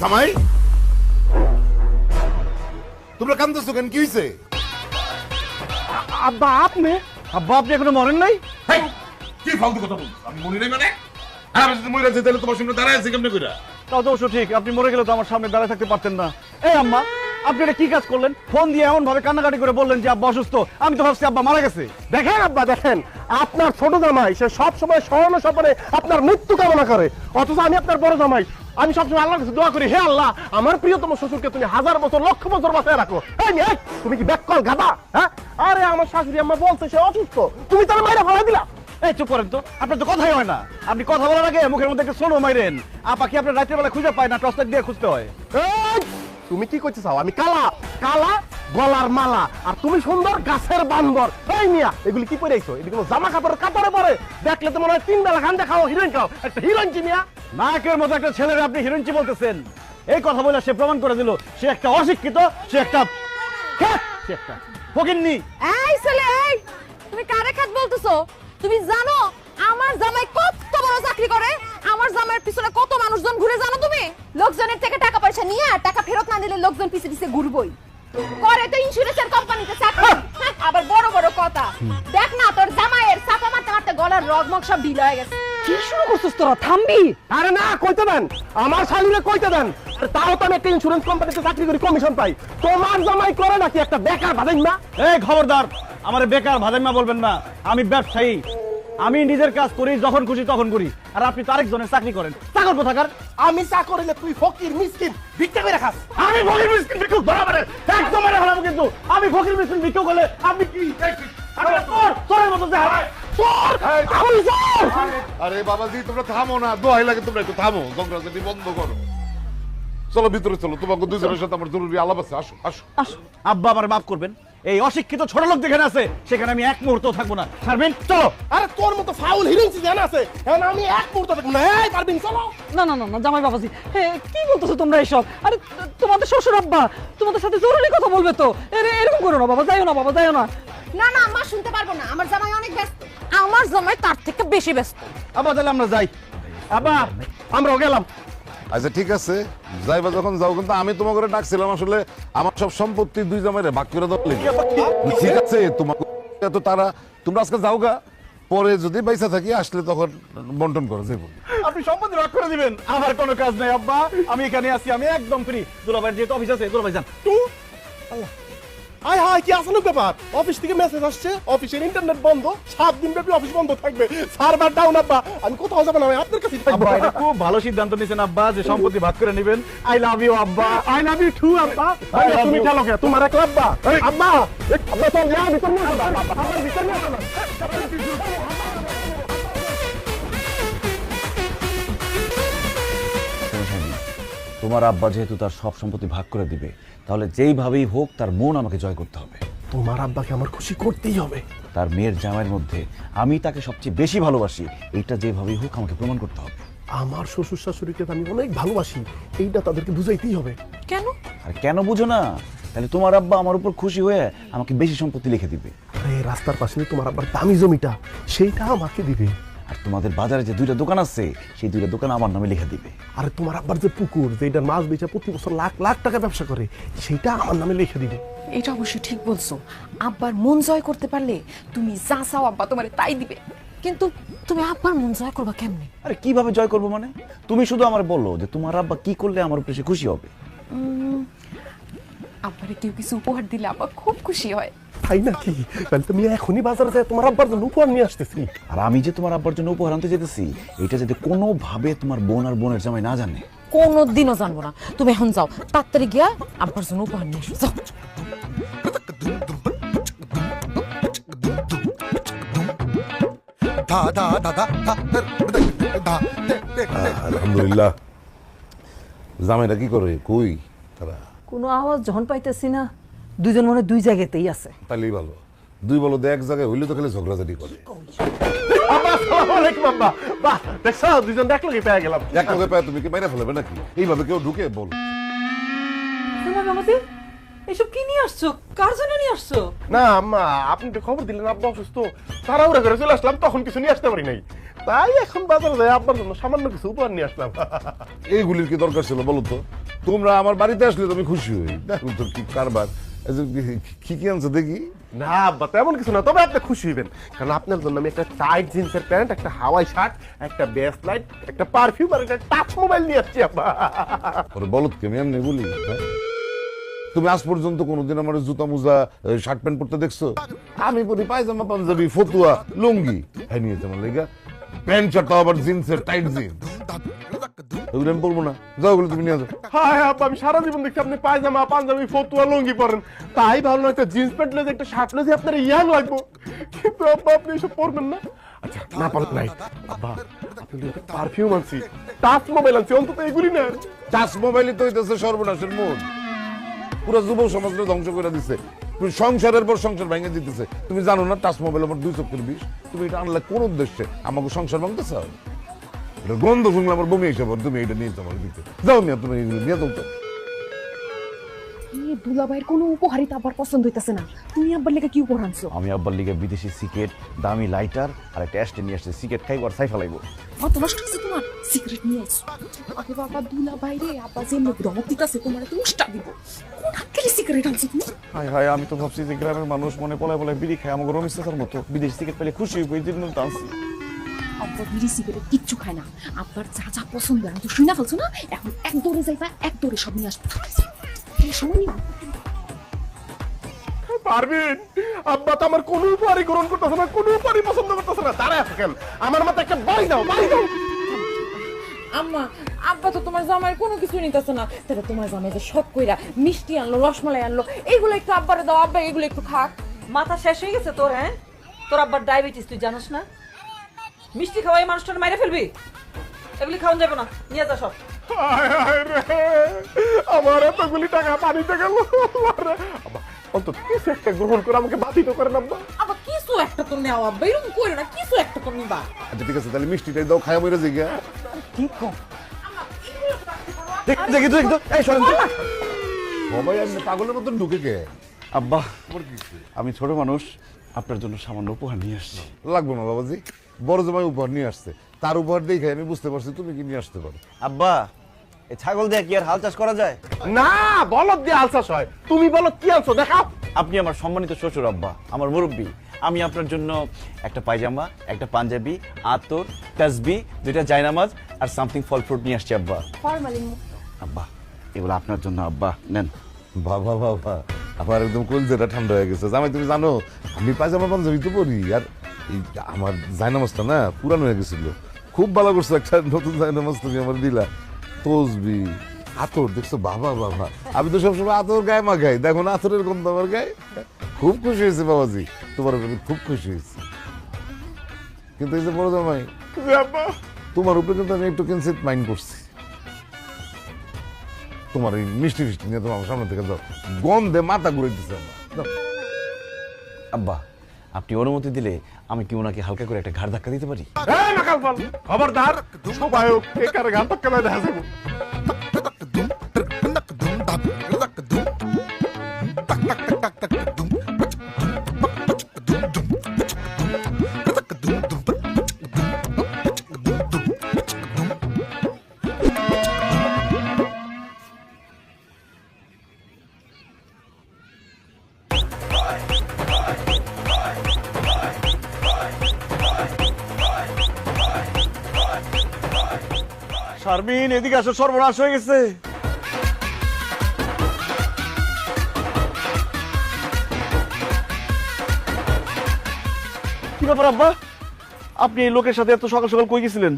জামাই তোমরা কান্দছো কেন, কি হইছে? আব্বা আপনি এখনো মরেন নাই? হেই, কি ফালতু কথা বলছো? আমি মরি নাই মানে? আর আমি যদি মরে যাই তাহলে তোমার সামনে দাঁড়ায় আছি কেমনে কইরা? তাও তো অবশ্য ঠিক, আপনি মরে গেলে তো আমার সামনে দাঁড়ায় থাকতে পারতেন না। এই আম্মা, আপনি এটা কি কাজ করলেন? ফোন দিয়ে এমন ভাবে কান্নাকাটি করে বললেন যে আব্বা অসুস্থ, আমি তো ভাবছি আব্বা মারা গেছে। দেখেন আব্বা, দেখেন আপনার ছোট জামাই সে সবসময় স্মরণ স্বপনে আপনার মৃত্যু কামনা করে, অথচ আমি আপনার বড় জামাই, আমি সবসময় আল্লাহর কাছে দোয়া করি, হে আল্লাহ আমার প্রিয়তম শ্বশুরকে তুমি 1000 বছর লক্ষ বছর বাঁচায় রাখো। এই মেয়ে, তুমি কি ব্যাককল গাধা? হ্যাঁ, আরে আমার শাশুড়ি আম্মা বলছে সে অসুস্থ, তুমি তার মাইরা ফেলা দিলা। এই চুপ করেন তো, আপনার তো কথাই হয় না। আপনি কথা বলার আগে মুখের মধ্যে একটা সোনো মাইরেন। আপা কি আপনার রাতের বেলা খুঁজে পায় না, টর্চ লাইট দিয়ে খুঁজতে হয়? এই, তুমি কি করতে চাও? আমি কালা কালা গলার মালা, আর তুমি সুন্দর গাছের বান্দর। এই মিয়া, এগুলি কি পরে আইছো? এগুলো জামা কাপড়ের কাপড়ে পরে, দেখলে তো মনে হয় 3 বেলা গাঞ্জা খাও, হিরোইন খাও, একটা হিরোইন কি মিয়া? নায়কের মতো একটা ছেলের আপনি হিরোইনচি বলতেছেন? এই কথা বলে সে প্রমাণ করে দিল সে একটা অশিক্ষিত, সে একটা ফকিন্নি। এই ছেলে, এই তুমি কারে খাত বলতেছো? তুমি জানো আমার জামাই কত বড় চাকরি করে? আমার জামাইয়ের পিছনে কত মানুষজন ঘুরে জানো তুমি? লোকজনের থেকে টাকা পয়সা নিয়ে টাকা ফেরত না দিলে লোকজন পিছে পিছে ঘুরবই। করে তো ইন্স্যুরেন্সের কোম্পানিতে চাকরি। আবার বড় বড় কথা। দেখ না তোর জামাইয়ের চাপা মারতে মারতে গলার রগমগ সব ঢিলা হয়ে গেছে। কি শুরু করছিস তোরা? থামবি? আরে না, কইতে দেন, আমার শালীরে কইতে দেন। আরে তাও তো আমি একটা ইন্স্যুরেন্স কোম্পানিতে চাকরি করি, কমিশন পাই। তোমার জামাই করে নাকি একটা বেকার ভাদাইন না? এই খবরদার, আমার বেকার ভাদাইমা বলবেন না। আমি ব্যবসায়ী, আমি নিজের কাজ করি, যখন খুশি তখন করি। আর আপনি তো আরেকজনের চাকরি করেন, চাকর কোথাকার? আমি চা করিলে তুই ফকির মিসকিন ভিক্ষা করে খাস। আমি ফকির মিসকিন ভিক্ষুক বরাবর একদম মেরে ফেলাবো। কিন্তু আমি ফকির মিসকিন ভিক্ষুক হলে আপনি কি চোরের মতো দেখাবেন? আরে বাবাজি তোমরা থামো না, দোহাই লাগে তোমরা একটু থামো, ঝগড়াঝাটি বন্ধ করো। চলো ভিতরে চলো, তোমাকে দুজনের সাথে আমার জরুরি আলাপ আছে। আসো আসো আসো। আব্বা আমার মাফ করবেন, এই অশিক্ষিত ছোট লোক যেখানে আছে সেখানে আমি এক মুহূর্ত থাকবো না। পারবেন? চলো। আরে তোর মতো ফাউল হিরোইন জানা আছে, এখন আমি এক মুহূর্ত থাকবো না। এই পারবিন, চলো। না না না না জামাই বাবাজি, কি বলতেছো তোমরা এসব? আরে তোমাদের শ্বশুর আব্বা তোমাদের সাথে জরুরি কথা বলবে তো। এরকম করো না বাবা, যাইও না বাবা, যাইও না। না না আম্মা, শুনতে পারবো না। আমার জামাই অনেক ব্যস্ত। আমার জামাই তার থেকে বেশি ব্যস্ত। আব্বা তাহলে আমরা যাই। আব্বা আমরাও গেলাম। আচ্ছা ঠিক আছে, যাইবা যখন যাও, কিন্তু আমি তোমাকে ডাকছিলাম আসলে আমার সব সম্পত্তি 2 জামাইরে ভাগ করে দাও। ঠিক আছে, তোমাকে তো তারা তোমরা আজকে যাওগা, পরে যদি পয়সা থাকি আসলে তখন বন্টন করো যাইব। আপনি সম্পত্তি ভাগ করে দিবেন, আমার কোনো কাজ নাই আব্বা। আমি এখানে আছি, আমি একদম ফ্রি। দুলাভাইয়ের যেহেতু অফিস আছে, দুলাভাই যান। হাই হাই, কি আসলে ব্যাপার? অফিস থেকে মেসেজ আসছে অফিসের ইন্টারনেট বন্ধ, 7 দিন ব্যাপী অফিস বন্ধ থাকবে, সার্ভার ডাউন। আব্বা আমি কোথাও যাব না, আমি আপনার কাছেই থাকবো। আব্বা এটা খুব ভালো সিদ্ধান্ত নিয়েছেন আব্বা, যে সম্পত্তি ভাগ করে নেবেন। আই লাভ ইউ আব্বা। আই লাভ ইউ টু আব্বা। তুমি চলো কে, তোমার এক আব্বা। আব্বা আব্বা চল যা, ভিতর নিয়ে আব্বা, আমার ভিতর নিয়ে চলো। তোমার আব্বা যেহেতু তার সব সম্পত্তি ভাগ করে দিবে, তাহলে যেইভাবেই হোক তার মন আমাকে জয় করতে হবে। তোমার আব্বাকে আমার খুশি করতেই হবে। তার মেয়ের জামাইয়ের মধ্যে আমি তাকে সবচেয়ে বেশি ভালোবাসি, এইটা যেভাবেই হোক আমাকে প্রমাণ করতে হবে। আমার শ্বশুর শাশুড়িকে আমি অনেক ভালোবাসি, এইটা তাদেরকে বুঝাইতেই হবে। কেন? আর কেন বুঝো না? তাহলে তোমার আব্বা আমার উপর খুশি হয়ে আমাকে বেশি সম্পত্তি লিখে দিবে। আরে রাস্তার পাশে তোমার আব্বার দামি জমিটা, সেইটা আমাকে দিবে। আর তোমাদের বাজারে যে 2টা দোকান আছে, সেই 2টা দোকান আমার নামে লিখে দিবে। আরে তোমার আব্বার যে পুকুর, যেটার মাছ বেচা প্রতি বছর লাখ লাখ টাকা ব্যবসা করে, সেইটা আমার নামে লিখে দিবে। এটা অবশ্যই ঠিক বলছো। আব্বার মন জয় করতে পারলে তুমি যা চাও আব্বা তোমারে তাই দিবে। কিন্তু তুমি আব্বার মন জয় করবা কেমনে? আরে কিভাবে জয় করবো মানে? তুমি শুধু আমার বলো যে তোমার আব্বা কি করলে আমার উপরে সে খুশি হবে। আব্বারে কেউ কিছু উপহার দিলে আব্বা খুব খুশি হয়। তাই নাকি? তাহলে তুমি এখনই বাজারে যাই তোমার আব্বার জন্য উপহার নিয়ে আসতেছি। আর আমি যে তোমার আব্বার জন্য উপহার আনতে যেতেছি, এটা যাতে কোনোভাবে তোমার বোন আর বোনের জামাই না জানে। কোনোদিনও জানবো না। তুমি এখন যাও, তাড়াতাড়ি গিয়া আব্বার জন্য উপহার নিয়ে এসো, যাও। আলহামদুলিল্লাহ। জামাইরা কি করে, কই তারা? কোনো আওয়াজ যখন পাইতেছি না, দুজন মনে 2 জায়গাতেই আছে। তাইলেই ভালো। 2 বলদ এক জায়গায় হইলে তো খালি ঝগড়াঝাটি করে। আব্বা আসসালামু আলাইকুম আব্বা। বাহ, দেখছো দুজন দেখলে পেয়ে গেলাম। এক লগে পায় তুমি কি মাইরা ফেলবে নাকি? এইভাবে কেউ ঢুকে বল। জামাই বাবাজি, এসব কি নিয়ে আসছো? কার জন্য নিয়ে আসছো? না আম্মা, আপনি তো খবর দিলেন আব্বা অসুস্থ, তাড়াহুড়া করে চলে আসলাম, তখন কিছু নিয়ে আসতে পারি নাই। তাই এখন বাজারে যাই আপনার জন্য সামান্য কিছু উপহার নিয়ে আসলাম। এইগুলির কি দরকার ছিল বলো তো? তোমরা আমার বাড়িতে আসলে তো আমি খুশি হই। দেখো তো কি কারবার। এই যে কি কি আনছো দেখি। না আব্বা তেমন কিছু না, তবে আপনি খুশি হইবেন কারণ আপনার জন্য আমি একটা টাইট জিন্সের প্যান্ট, একটা হাওয়াই শার্ট, একটা বেস্ট লাইট, একটা পারফিউম আর একটা টাচ মোবাইল নিয়ে আসছি আব্বা। ওরে বলদ আমি এমনি বলি, হ্যাঁ? তুমি আজ পর্যন্ত কোনোদিন আমার জুতা মুজা শার্ট প্যান্ট পরতে দেখছো? আমি পরি পায়জামা পাঞ্জাবি ফতুয়া লুঙ্গি, হ্যাঁ নিয়েছে আমার লেগা প্যান্ট শার্ট আবার জিন্সের টাইট জিন্স, ওগুলো আমি পরবো না। যাও ওগুলো তুমি নিয়ে যাও। হ্যাঁ আব্বা আমি সারা জীবন দেখছি আপনি পায়জামা পাঞ্জাবি ফতুয়া লুঙ্গি পরেন, তাই ভাবলাম একটা জিন্স প্যান্ট লেগে একটা শার্ট লেগে আপনার ইয়াং লাগবো, কিন্তু আব্বা আপনি এসব পরবেন না। আচ্ছা না পারলে নাই আব্বা, আপনি পারফিউম আনছি, টাচ মোবাইল আনছি, অন্তত এগুলি না। টাচ মোবাইলই তো হইতেছে সর্বনাশের মূল, পুরো যুব সমাজকে ধ্বংস করে দিচ্ছে, সংসারের পর সংসার ভেঙে দিতেছে। তুমি জানো না টাচ মোবাইল আমার 2 চক্কের বিষ? তুমি এটা আনলে কোন উদ্দেশ্যে? আমাকে সংসার ভাঙতে চাও? এটা গন্ধ শুনলে আমার বমি এসে পড়ে, তুমি এটা নিয়ে তোমার দিতে যাও না, তুমি এগুলো নিয়ে দাও তো। এই দুলাভাইয়ের কোনো উপহারই তো আব্বার পছন্দ হইতাছে না। তুমি আব্বার লেগে কি উপহার আনছো? আমি আব্বার লিগে বিদেশি সিগারেট, দামি লাইটার আর একটা অ্যাস্টে নিয়ে আসছে। সিগারেট খাইব আর সাইফা লাগবো। কত নষ্ট হচ্ছে তোমার? সিগারেট নিয়ে আইছো। আগে বাবা দুলাভাই রে, আব্বা যে মুখ ধমক দিতাছে তোমার তো উষ্টা দিব। কোন হাত থেকে সিগারেট আনছো তুমি? হায় হায়, আমি তো ভাবছি যে গ্রামের মানুষ মনে পলায় পলায় বিড়ি খায়, আমাকে রমেশ চাচার মতো বিদেশি সিগারেট পেলে খুশি হইব, এই জন্য তো আনছি। আব্বা বিড়ি সিগারেট কিচ্ছু খায় না। আব্বার যা যা পছন্দ আমি তো শুনে ফেলছো না, এখন এক দৌড়ে যাইবা, এক দৌড়ে সব নিয়ে আসবো। এই সময় নিও। পারবেন আব্বা তো আমার কোনো উপহারই গ্রহণ করতেছে না, কোনো উপহারই পছন্দ করতেছে না। দাঁড়ায় থাকেন, আমার মতো একটা বাড়ি দাও, বাড়ি দাও। আম্মা আব্বা তো তোমার জামাইয়ের কোনো কিছু নিতেছে না, তাহলে তোমার জামাই যে শখ কইরা মিষ্টি আনলো, রসমালাই আনলো, এইগুলো একটু আব্বারে দাও, আব্বা এগুলো একটু খাক। মাথা শেষ হয়ে গেছে তোর? হ্যাঁ, তোর আব্বার ডায়াবেটিস তুই জানোস না? মিষ্টি খাওয়াই মানুষটার মাইরে ফেলবি? এগুলি খাওয়ান যাবে না, নিয়ে যা সব। হায় হায় রে, আমার এতগুলি টাকা পানিতে গেল। আব্বা অন্তত কিছু একটা গ্রহণ করে আমাকে বাধিত করেন আব্বা। আব্বা কিছু একটা তো নেও, আব্বা এরকম করো না, কিছু একটা তো নিবা। আচ্ছা ঠিক আছে, তাহলে মিষ্টিটাই দাও, খায়া মরে যাই গা। ঠিক কম। দেখি তো এই শোনেন তো। সবাই এমনি পাগলের মতন ঢুকে গে। আব্বা আমি ছোট মানুষ, আপনার জন্য সামান্য উপহার নিয়ে আসছি। লাগবো না বাবাজি, বড় জামাই উপহার নিয়ে আসছে, তার উপহার দেখে আমি বুঝতে পারছি তুমি কি নিয়ে আসতে পারো। আব্বা এই ছাগল দিয়ে কি আর হাল চাষ করা যায়? না বলদ দিয়ে আলসাস হয়, তুমি বলো কি আনছো দেখাও। আপনি আমার সম্মানিত শ্বশুর আব্বা, আমার মুরব্বী। আমি আপনার জন্য একটা পায়জামা, একটা পাঞ্জাবি, আতর, তাসবি, 2টা জায়নামাজ আর সামথিং ফল ফ্রুট নিয়ে আসছি আব্বা। ফরমালিন আব্বা এগুলো আপনার জন্য আব্বা, নেন। বাবা বাবা, আমার একদম কলজেটা ঠান্ডা হয়ে গেছে। জামাই তুমি জানো আমি পায়জামা পাঞ্জাবি তো পরি, আর এই আমার জায়নামাজটা না পুরানো হয়ে গেছিল। খুব ভালো করছো, একটা নতুন জায়নামাজ তুমি আমার দিলা। তসবি, আতর দেখছো, বাবা বাবা, আমি তো সবসময় আতর গায়ে মাখাই, দেখো না আতরের গন্ধ আমার গায়ে। খুব খুশি হয়েছে বাবাজি, তোমার উপরে খুব খুশি হয়েছে। কিন্তু এই যে বড় জামাই, আব্বা তোমার উপরে কিন্তু আমি একটু কিঞ্চিত মাইন্ড করছি। তোমার এই মিষ্টি ফিষ্টি নিয়ে তোমার সামনে থেকে যাও, গন্ধে মাথা ঘুরে দিচ্ছে আমার। যাও। আব্বা আপনি অনুমতি দিলে আমি কি ওনাকে হালকা করে একটা ঘাড় ধাক্কা দিতে পারি? এই নাকাল ফল খবরদার, সবাই একার গান তো কেন দেখা যাবো। শারমিন এদিকে আসো, সর্বনাশ হয়ে গেছে। কি ব্যাপার আব্বা, আপনি এই লোকের সাথে এত সকাল সকাল কই গেছিলেন?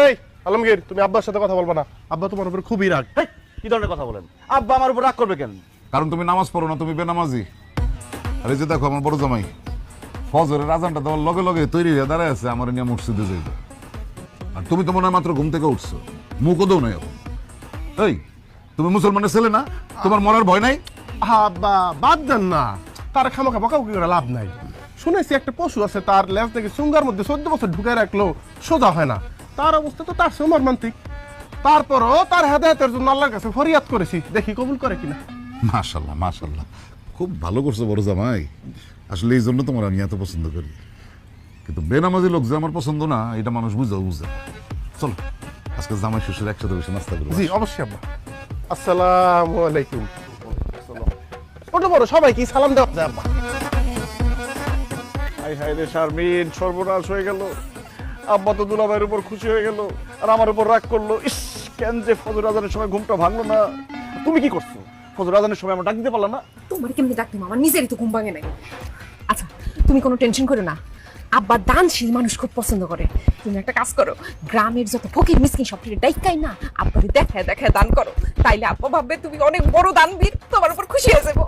এই আলমগীর তুমি আব্বার সাথে কথা বলবা না, আব্বা তোমার উপর খুবই রাগ। হেই, কি ধরনের কথা বলেন? আব্বা আমার উপর রাগ করবে কেন? কারণ তুমি নামাজ পড়ো না, তুমি বেনামাজি। আর এই যে দেখো আমার বড় জামাই ফজরের আজানটা তোমার লগে লগে তৈরি হয়ে দাঁড়ায় আছে আমার নিয়ে মসজিদে যাইবে। আর তুমি তো মনে হয় মাত্র ঘুম থেকে উঠছো, মুখও দেও নাই এখন। এই তুমি মুসলমানের ছেলে না, তোমার মরার ভয় নাই? আব্বা বাদ দেন না, তার খামাখা বকাবকি করে লাভ নাই। শুনেছি একটা পশু আছে তার লেজ থেকে চুঙ্গার মধ্যে 14 বছর ঢুকে রাখলো সোজা হয় না, তার অবস্থা তো তার চেয়ে মর্মান্তিক। তারপরও তার হেদায়েতের জন্য আল্লাহর কাছে ফরিয়াদ করেছি, দেখি কবুল করে কিনা। মাশাল্লাহ মাশাল্লাহ, খুব ভালো করছো বড় জামাই। আসলে এই জন্য তোমার আমি এত পছন্দ করি। কিন্তু বেনামাজি লোক যে আমার পছন্দ না এটা মানুষ বুঝে চলো আজকে জামাই শ্বশুর একসাথে বসে নাস্তা করবো। জি অবশ্যই আব্বা। আসসালামু আলাইকুম। ছোট বড় সবাইকে সালাম দেওয়া যায় আব্বা। হাই হাই রে শারমিন, সর্বনাশ হয়ে গেল। আব্বা তো দুলাভাইয়ের উপর খুশি হয়ে গেল আর আমার উপর রাগ করলো। ইস, কেন যে ফজর আজানের সময় ঘুমটা ভাঙলো না। তুমি কি করছো? ফজর আজানের সময় আমার ডাক দিতে পারলা না? তোমার কেমনি ডাকতে আমার নিজেরই তো ঘুম ভাঙে নাই। আচ্ছা তুমি কোনো টেনশন করো না, আব্বা দানশীল মানুষ খুব পছন্দ করে। তুমি একটা কাজ করো, গ্রামের যত ফকির মিসকিন সব ডাইকাই না আব্বারে দেখায় দেখায় দান করো, তাইলে আব্বা ভাববে তুমি অনেক বড় দানবীর, তোমার উপর খুশি হয়ে যাবো।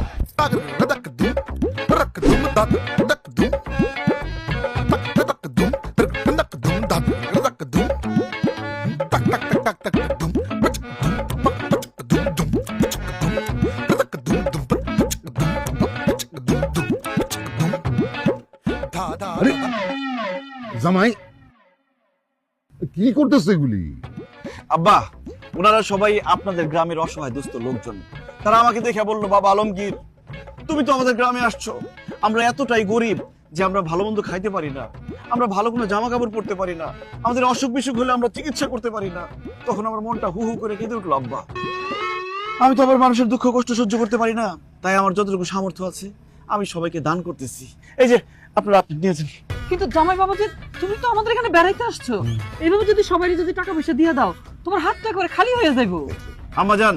আরে, জামাই কি করতেছে এগুলি? আব্বা, ওনারা সবাই আপনাদের গ্রামের অসহায় দুস্থ লোকজন। তারা আমাকে দেখে বললো, বাবা আলমগীর, তুমি তো আমাদের গ্রামে আসছো, আমরা এতটাই গরিব যে আমরা ভালো মন্দ খাইতে পারি না, আমরা ভালো কোনো জামা কাপড় পরতে পারি না, আমাদের অসুখ বিসুখ হলে আমরা চিকিৎসা করতে পারি না। তখন আমার মনটা হু হু করে কেঁদে উঠলো। আব্বা, আমি তো আবার মানুষের দুঃখ কষ্ট সহ্য করতে পারি না, তাই আমার যতটুকু সামর্থ্য আছে আমি সবাইকে দান করতেছি। এই যে আপনারা আপনি নিয়েছেন। কিন্তু জামাই বাবাজি, তুমি তো আমাদের এখানে বেড়াইতে আসছো, এইভাবে যদি সবাই যদি টাকা পয়সা দিয়ে দাও, তোমার হাতটা একবারে খালি হয়ে যাইবো। আম্মাজান,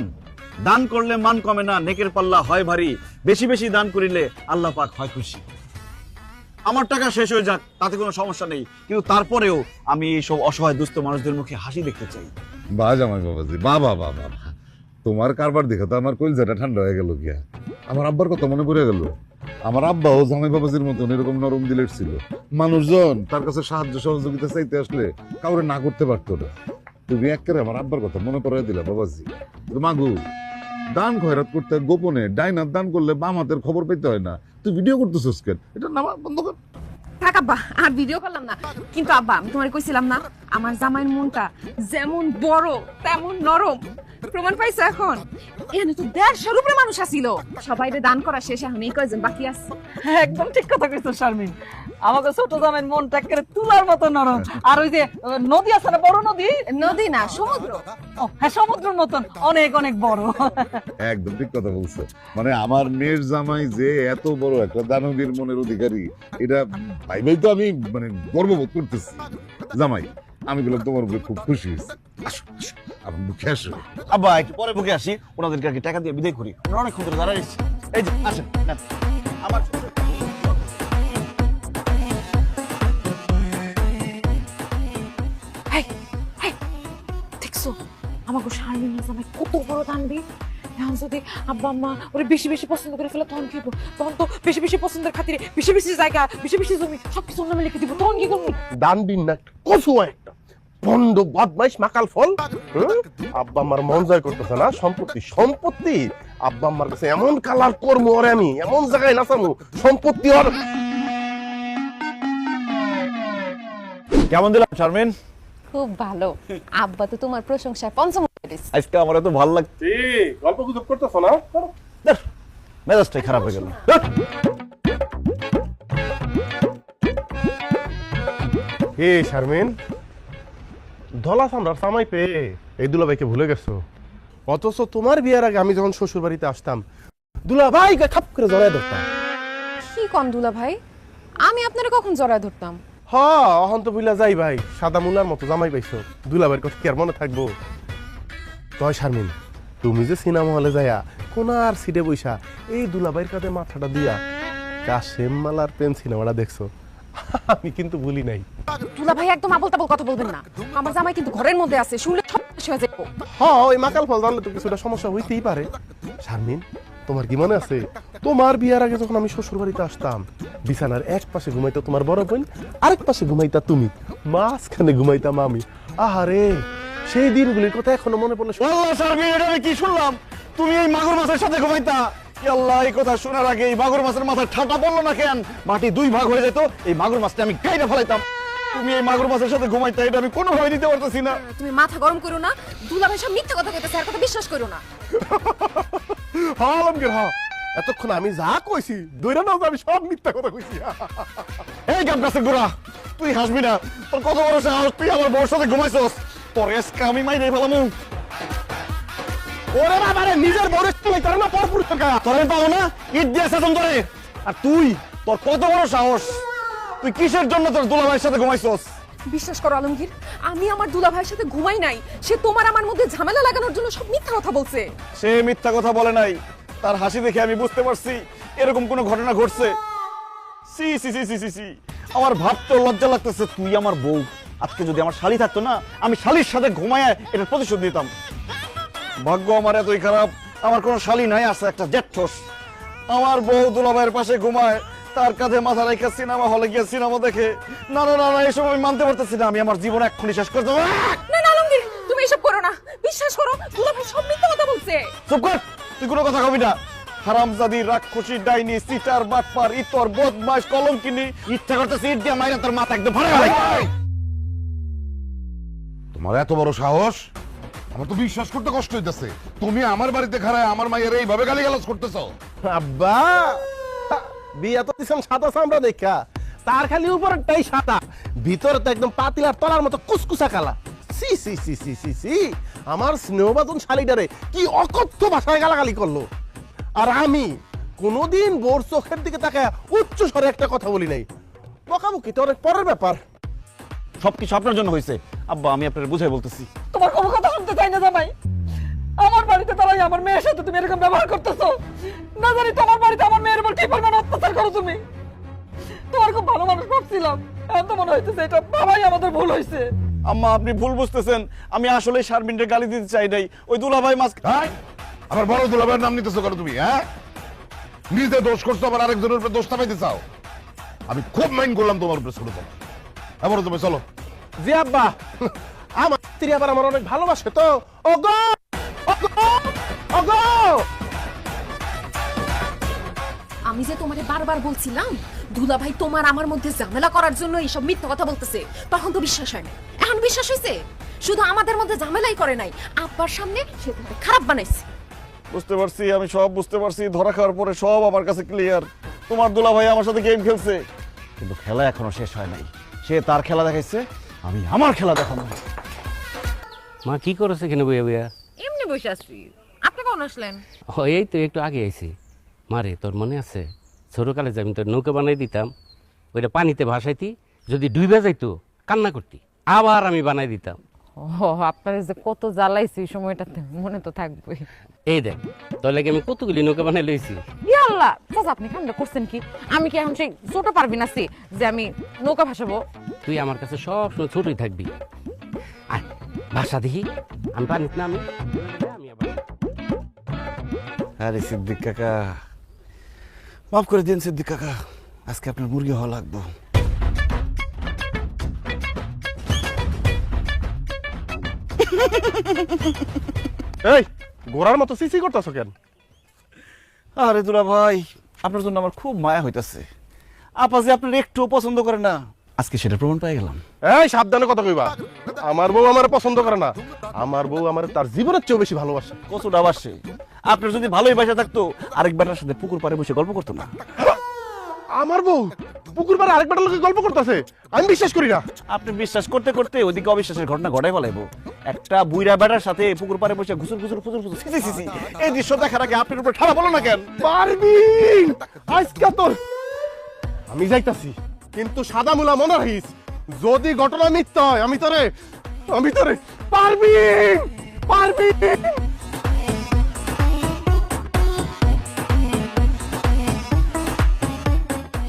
দান করলে মান কমে না, নেকের পাল্লা হয় ভারী। বেশি বেশি দান করিলে আল্লাহ পাক হয় খুশি। আমার টাকা শেষ হয়ে যাক, তাতে কোনো সমস্যা নেই, কিন্তু তারপরেও আমি এইসব অসহায় দুস্থ মানুষদের মুখে হাসি দেখতে চাই। বা জামাই বাবাজি, বাবা বাবা, তোমার কারবার দেখে তো আমার কলিজাটা ঠান্ডা হয়ে গেল গিয়া। আমার আব্বার কথা মনে পড়ে গেল। আমার আব্বাও জামাই বাবাজির মতন এরকম নরম দিলের ছিল। মানুষজন তার কাছে সাহায্য সহযোগিতা চাইতে আসলে কাউরে না করতে পারতো না। তুমি একেবারে আমার আব্বার কথা মনে পড়াই দিলা বাবাজি। মাগু, দান খয়রাত করতে গোপনে ডাইনার দান করলে বাম হাতের খবর পেতে হয় না। তুই ভিডিও করতেছিস কেন? এটা নামা বন্ধ কর। থাক আব্বা, আর ভিডিও করলাম না। কিন্তু আব্বা, আমি তোমার কইছিলাম না আমার জামাইয়ের মনটা যেমন বড় তেমন নরম, প্রমাণ পাইছো এখন? এখানে তো 150 উপরে মানুষ আসিল, সবাইরে দান করা শেষ, এখন এই কয়জন বাকি আছে। একদম ঠিক কথা কইছো শারমিন, আমাকে ছোট জামাইয়ের মনটা একেবারে তুলার মতো নরম। আর ওই যে নদী আছে না, বড় নদী, নদী না সমুদ্র। ও হ্যাঁ, সমুদ্রের মতন অনেক অনেক বড়। একদম ঠিক কথা বলছো। মানে আমার মেয়ের জামাই যে এত বড় একটা দানবীর মনের অধিকারী, এটা ভাইভাই তো আমি মানে গর্ববোধ করতেছি। জামাই, আমি বললাম তোমার উপরে খুব খুশি হয়েছি। আসো আসো, আমার মুখে আসো। আব্বা, একটু পরে বুকে আসি, ওনাদেরকে আগে টাকা দিয়ে বিদায় করি। ওনারা অনেকক্ষণ ধরে দাঁড়ায় রয়েছে। এই যে আসেন, নেন। আমার হেই, হেই, দেখছো আমাকে শারমিন জামাই কত বড় দানবীর। এখন যদি আব্বা আম্মা ওরে বেশি বেশি পছন্দ করে ফেলে তখন কি হবো? তখন তো বেশি বেশি পছন্দের খাতিরে বেশি বেশি জায়গা, বেশি বেশি জমি সবকিছু নামে লিখে দিব, তখন কি করবো? দানবীর না, কচুয়া একটা বন্ড বদমাইশ মাকাল ফল। আব্বা আমার মন জয় করতেছে না, সম্পত্তি সম্পত্তি। আব্বা আমার কাছে এমন কালার করবো ওরে, আমি এমন জায়গায় নাচাবো সম্পত্তি ওর। কেমন দিলাম শারমিন? খুব ভালো আব্বা, তো তোমার প্রশংসায় পঞ্চম হয়েছে। আজকে আমার এত ভালো লাগছে। গল্প গুজব করতেছো না? মেজাজটাই খারাপ হয়ে গেল। হে শারমিন, ধলা সামরার সামাই পেয়ে এই দুলাভাইকে ভুলে গেছো। অথচ তোমার বিয়ের আগে আমি যখন শ্বশুর বাড়িতে আসতাম, দুলাভাইকে খাপ করে জড়ায় ধরতাম। কি কন দুলা ভাই, আমি আপনারা কখন জড়ায় ধরতাম? হ্যাঁ, অহন তো বুঝলা যাই ভাই, সাদা মুলার মতো জামাই পাইছো। দুলাভাইয়ের কথা কি আর মনে থাকবো? তয় শারমিন, তুমি যে সিনেমা হলে যাইয়া কোনার সিটে বইসা এই দুলাভাইয়ের কাঁধে মাথাটা দিয়া কাশেম মালার প্রেম সিনেমাটা দেখছো, আমি কিন্তু ভুলি নাই। দুলা ভাই একদম আবল তাবল কথা বলবেন না, আমার জামাই কিন্তু ঘরের মধ্যে আছে, শুনলে সব শেষ হয়ে যাবো। হ্যাঁ, ওই মাকাল ফল জানলে তো কিছুটা সমস্যা হইতেই পারে। শারমিন, তোমার কি মনে আছে তোমার বিয়ার আগে যখন আমি শ্বশুর বাড়িতে আসতাম, বিছানার এক পাশে ঘুমাইতো তোমার বড় বোন, আরেক পাশে ঘুমাইতা তুমি, মাঝখানে ঘুমাইতাম আমি। আহারে, সেই দিনগুলির কথা এখনো মনে পড়লে আল্লাহ শারমিন, এটা আমি কি শুনলাম? তুমি এই মাগুর মাছের সাথে ঘুমাইতা? আল্লাহ, এই কথা শোনার আগে এই মাগুর মাছের মাথায় ঠাটা পড়লো না কেন? মাটি 2 ভাগ হয়ে যেত, এই মাগুর মাছটা আমি কাইটা ফেলাইতাম। তুমি এই মাগুর মাছের সাথে ঘুমাইতা, এটা আমি কোনোভাবে নিতে পারতেছি না। তুমি মাথা গরম করো না, দুলা ভাই সব মিথ্যা কথা কইতেছে, আর কথা বিশ্বাস করো না। হ্যাঁ আলমগীর, হ্যাঁ, এতক্ষণ আমি যা কইছি দৈরা নাও, আমি সব মিথ্যা কথা কইছি। এই গাব গাছের গোড়া, তুই হাসবি না, তোর কত বড় সাহস, তুই আমার বউর সাথে ঘুমাইছস, তোর এসকে আমি মাইরে ফেলামু। ওরে বাবা রে, নিজের বড় তুমি তার না পর পুরুষ কা তোর আমি পাবো না, ইট দিয়ে শাসন করে। আর তুই, তোর কত বড় সাহস, তুই কিসের জন্য তোর দুলাভাইয়ের সাথে ঘুমাইছস? বিশ্বাস করো আলমগীর, আমি আমার দুলা ভাইয়ের সাথে ঘুমাই নাই। সে তোমার আমার মধ্যে ঝামেলা লাগানোর জন্য সব মিথ্যা কথা বলছে। সে মিথ্যা কথা বলে নাই, তার হাসি দেখে আমি বুঝতে পারছি এরকম কোনো ঘটনা ঘটছে। সি সি সি সি সি সি, আমার ভাবতে লজ্জা লাগতেছে। তুই আমার বউ, আজকে যদি আমার শালি থাকতো না, আমি শালির সাথে ঘুমায় এটার প্রতিশোধ নিতাম। ভাগ্য আমার এতই খারাপ, আমার কোনো শালি নাই, আছে একটা জেঠোস। আমার বউ দুলাভাইয়ের পাশে ঘুমায়, তার কাঁধে মাথা রেখে সিনেমা হলে গিয়ে সিনেমা দেখে। না না না না, এসব আমি মানতে পারতেছি না। আমি আমার জীবন এক্ষুনি শেষ করে দেবো। না না আলমগীর, তুমি এসব করো না। বিশ্বাস করো, দুলা ভাই সব মিথ্যা কথা বলছে। চুপ কর, তুই কোনো কথা কবি না। হারামজাদি, রাক্ষসী, ডাইনি, সিটার, বাটপার, ইতর, বদমাশ, কলঙ্কিনী, ইচ্ছা করতেছে ইট দিয়ে মাইরা তোর মাথা একদম ফাড়া ফেলাই। তোমার এত বড় সাহস, আমার তো বিশ্বাস করতে কষ্ট হইতেছে। তুমি আমার বাড়িতে খাড়ায় আমার মায়ের এইভাবে গালিগালাজ করতেছ। আব্বা, বিয়া তো দিছেন সাদা চামড়া দেখা, তার খালি উপরটাই সাদা, ভিতরে তো একদম পাতিলার তলার মতো কুসকুসা কালা। সি সি সি সি সি সি, আমার স্নেহবাদন শালিটারে কি অকথ্য ভাষায় গালাগালি করলো। আর আমি কোনোদিন বোর চোখের দিকে তাকায় উচ্চ স্বরে একটা কথা বলি নাই। বকাবকি তো অনেক পরের ব্যাপার। সবকিছু আপনার জন্য হয়েছে আব্বা, আমি আপনার বুঝাই বলতেছি। তোমার কোনো কথা শুনতে চাই না জামাই। আমার বাড়িতে দাঁড়াই আমার মেয়ের সাথে তুমি এরকম ব্যবহার করতেছো। না জানি তোমার বাড়িতে আমার মেয়ের উপর কি পরিমাণ অত্যাচার করো তুমি। তোমার খুব ভালো মানুষ ভাবছিলাম, এখন তো মনে হইতেছে এটা বাবাই আমাদের ভুল হয়েছে। আম্মা, আপনি ভুল বুঝতেছেন। আমি আসলে শারমিনকে গালি দিতে চাই নাই। ওই দুলাভাই মাছ এই, আমার বড় দুলাভাইয়ের নাম নিতেছো কেন তুমি? হ্যাঁ, নিজে দোষ করছো, আবার আরেকজনের উপরে দোষ চাপাইতে চাও। আমি খুব মাইন্ড করলাম তোমার উপরে ছোট তোমার। এবার তুমি চলো। জি আব্বা, আমার স্ত্রী আবার আমার অনেক ভালোবাসে তো। ওগো ওগো ওগো, আমি যে তোমারে বারবার বলছিলাম দুলা ভাই তোমার আমার মধ্যে ঝামেলা করার জন্য এইসব মিথ্যা কথা বলতেছে, তখন তো বিশ্বাস হয় না। এখন বিশ্বাস হয়েছে। শুধু আমাদের মধ্যে ঝামেলাই করে নাই, আব্বার সামনে সে তোমাকে খারাপ বানাইছে। বুঝতে পারছি, আমি সব বুঝতে পারছি। ধরা খাওয়ার পরে সব আমার কাছে ক্লিয়ার। তোমার দুলাভাই আমার সাথে গেম খেলছে, কিন্তু খেলা এখনো শেষ হয় নাই। সে তার খেলা দেখাইছে, আমি আমার খেলা দেখাবো। মা কি করেছে এখানে বইয়া বইয়া? এমনি বসে আছি। আপনি কখন আসলেন? ও এই তো একটু আগে আইছি। মারে তোর মনে আছে ছোটকালে যে আমি তোর নৌকা বানাই দিতাম, ওইটা পানিতে ভাসাইতি, যদি ডুইবা যাইতো কান্না করতি, আবার আমি বানাই দিতাম। ও, আপনার যে কত জ্বালাইছি সময়টাতে, মনে তো থাকবে। এই দেখ তোর লাগে আমি কতগুলি নৌকা বানাই লইছি। ইয়া আল্লাহ, চাচা আপনি কামটা করছেন কি? আমি কি এখন সেই ছোট পারবি না সে যে আমি নৌকা ভাসাবো? তুই আমার কাছে সব সময় ছোটই থাকবি। আয় ভাষা দেখি, আমি পানিতে না আমি আবার আরে সিদ্দিক কাকা, মাফ করে দিন সিদ্দিক কাকা, আজকে আপনার মুরগি হওয়া লাগবো। এই গোড়ার মতো সিসি করতেছো কেন? আরে দুলা ভাই, আপনার জন্য আমার খুব মায়া হইতাছে। আপা যে আপনার একটুও পছন্দ করে না, আজকে সেটা প্রমাণ পেয়ে গেলাম। এই সাবধানে কথা কইবা। আমার বউ আমার পছন্দ করে না, আমার বউ আমার তার জীবনের চেয়েও বেশি ভালোবাসে। কচুটা বাসে। আপনার যদি ভালোই বাসা থাকতো, আরেক বেটার সাথে পুকুর পাড়ে বসে গল্প করতো না। আমার বউ পুকুর পাড়ে আরেক বেটার লোকে গল্প করতেছে, আমি বিশ্বাস করি না। আপনি বিশ্বাস করতে করতে ওইদিকে অবিশ্বাসের ঘটনা ঘটাই ফেলাইবো। একটা বুইরা বেটার সাথে পুকুর পাড়ে বসে ঘুসুর ঘুসুর ফুসুর ফুসুর ছি, ছি, ছি, ছি। এই দৃশ্য দেখার আগে আপনার উপরে ঠাড়া বলো না কেন? পারবিন আজকে তোর আমি যাইতাছি, কিন্তু সাদা মুলা মনে রাখিস, যদি ঘটনা মিথ্যা হয় আমি তোরে পারবিন পারবিন।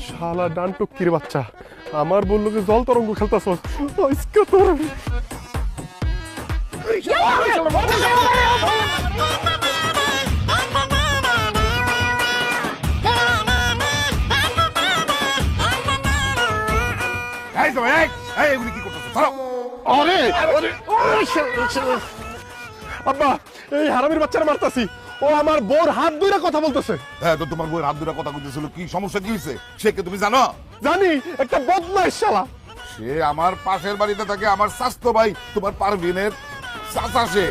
শালা ডান টুকির বাচ্চা, আমার বললো যে জল তরঙ্গ খেলতাছ আজকে তোর। এই তো এই, এই এগুলি কি করতেছো? ছাড়ো। আরে আরে আব্বা, এই হারামির বাচ্চারা মারতাছি, ও আমার বোর হাত ধরে কথা বলতেছে। হ্যাঁ, তো তোমার বইয়ের হাত ধরে কথা কইতেছিল, কি সমস্যা কি হয়েছে? সে কে তুমি জানো? জানি, একটা বদমাইশ শালা। সে আমার পাশের বাড়িতে থাকে, আমার স্বাস্থ্য ভাই, তোমার পারভিনের চাচা সে।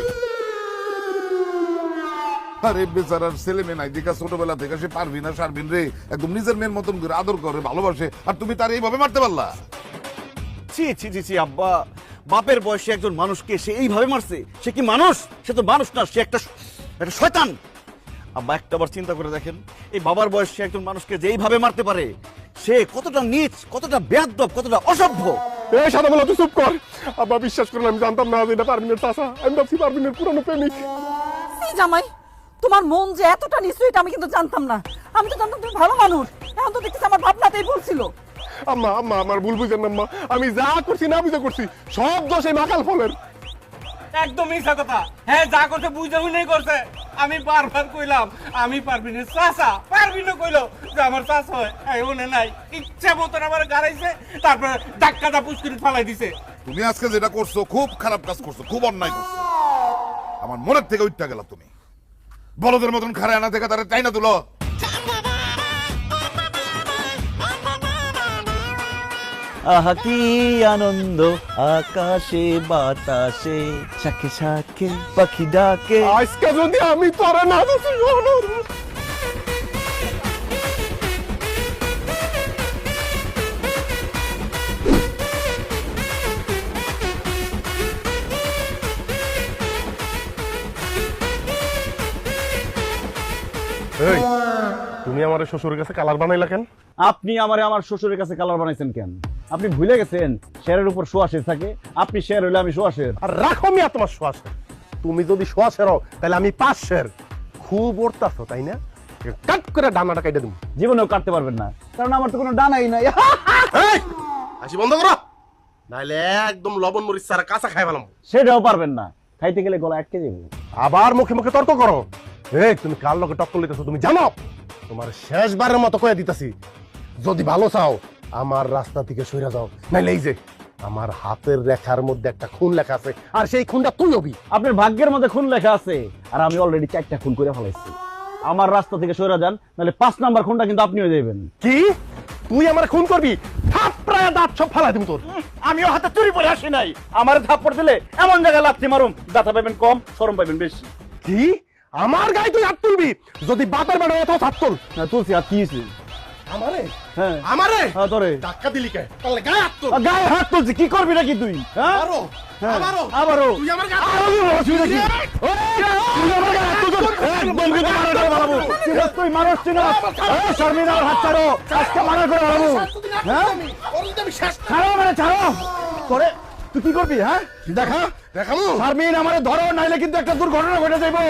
আরে বেচারার ছেলে মেয়ে নাই দেখা, ছোটবেলা থেকে সে পারভিন আর শারমিন রে একদম নিজের মেয়ের মতন করে আদর করে ভালোবাসে, আর তুমি তার এইভাবে মারতে পারলা? ছি ছি ছি ছি আব্বা, বাপের বয়সে একজন মানুষকে সে এইভাবে মারছে? সে কি মানুষ? সে তো মানুষ না, সে একটা শয়তান। আব্বা একটাবার চিন্তা করে দেখেন, এই বাবার বয়সে একজন মানুষকে যে এইভাবে মারতে পারে, সে কতটা নীচ, কতটা বেয়াদব, কতটা অসভ্য। এই সাদা বলা তুই চুপ কর। আব্বা বিশ্বাস করলাম, আমি জানতাম না যে এটা পারবিনের চাচা। আমি ভাবছি পারবিনের পুরানো প্রেমিক। এই জামাই, তোমার মন যে এতটা নিচু এটা আমি কিন্তু জানতাম না। আমি তো জানতাম তুমি ভালো মানুষ। এখন তো দেখতেছি আমার ভাবনাতেই ভুল ছিল। আম্মা আম্মা আমার ভুল বুঝেন না আম্মা, আমি যা করছি না বুঝে করছি সব দোষ এই মাকাল ফলের। একদম মিথ্যা কথা। হ্যাঁ, যা করছে বুঝে শুনেই করছে। আমি বারবার কইলাম আমি পারবিনের চাচা, পারবিনও কইলো যে আমার চাচা হয়, মনে নাই ইচ্ছা মতন আমার গাড়াইছে, তারপরে ধাক্কাটা পুষ্করি ফালাই দিছে। তুমি আজকে যেটা করছো খুব খারাপ কাজ করছো, খুব অন্যায় করছো। আমার মনের থেকে উঠতে গেল তুমি। বলদের মতন খারায় আনা থেকে তারা তাই না তুলো। আহা কি আনন্দ, আকাশে বাতাসে শাখে শাখে পাখি ডাকে। আজকে যদি আমি তোরা না দিছি তুমি আমার শ্বশুরের কাছে কালার বানাইলা কেন? আপনি আমারে আমার শ্বশুরের কাছে কালার বানাইছেন কেন? আপনি ভুলে গেছেন শেরের উপর সোয়াশের থাকে। আপনি শের হইলে আমি সোয়াশের। আর রাখো মিয়া তোমার শ্বাসের। তুমি যদি শ্বাসের হও তাহলে আমি 5 খুব ওরতাছো তাই না? কাট করে ডানাটা কাইটা দিমু। জীবনেও কাটতে পারবেন না, কারণ আমার তো কোনো ডানাই নাই। এই হাসি বন্ধ করো, নাইলে একদম লবণ মরিচ ছাড়া কাঁচা খাই ফেলাম। সেটাও পারবেন না, খাইতে গেলে গলা আটকে যাবে। আবার মুখে মুখে তর্ক করো। এই তুমি কার লগে টক্কর লইতেছো তুমি জানো? তোমার শেষবারের মতো কয়ে দিতেছি, যদি ভালো চাও আমার রাস্তা থেকে সইরা যাও, নাইলে এই যে আমার হাতের রেখার মধ্যে একটা খুন লেখা আছে, আর সেই খুনটা তুই হবি। আপনার ভাগ্যের মধ্যে খুন লেখা আছে, আর আমি অলরেডি 4টা খুন করে ফেলাইছি। আমার রাস্তা থেকে সরে যান, নাহলে 5 নাম্বার খুনটা কিন্তু আপনি হয়ে যাবেন। কি তুই আমার খুন করবি? থাপড়ায় দাঁত সব ফালাই দিবি তোর। আমিও হাতে চুরি করে আসি নাই। আমার থাপ্পড় দিলে এমন জায়গায় লাথি মারুম, ব্যথা পাবেন কম, শরম পাবেন বেশি। কি আমার গায়ে তুই হাত তুলবি? যদি বাপের বেড়া অত হাত তুল। না তুলছি, আর কি হইছে? আমারে হ্যাঁ আমারে হ্যাঁ তোরে ধাক্কা দিলি কে? তাহলে গায়ে হাত তুল। গায়ে হাত তুলছি, কি করবি নাকি তুই? হ্যাঁ আরো হ্যাঁ, আমারও আবারও তুই আমার গায়ে অসুবিধা কি? তুই আমার গায়ে হাত তুলছিস? একদম কিন্তু মারা করে বানাবো। তুই মানুষ চিনো? শর্মিন আমার হাত ছাড়ো, আজকে মারা করে বানাবো। হ্যাঁ ছাড়ো মানে ছাড়ো করে তুই কি করবি? হ্যাঁ দেখা দেখামু শারমিন আমারে ধরো, নাইলে কিন্তু একটা দুর্ঘটনা ঘটে যাইবো।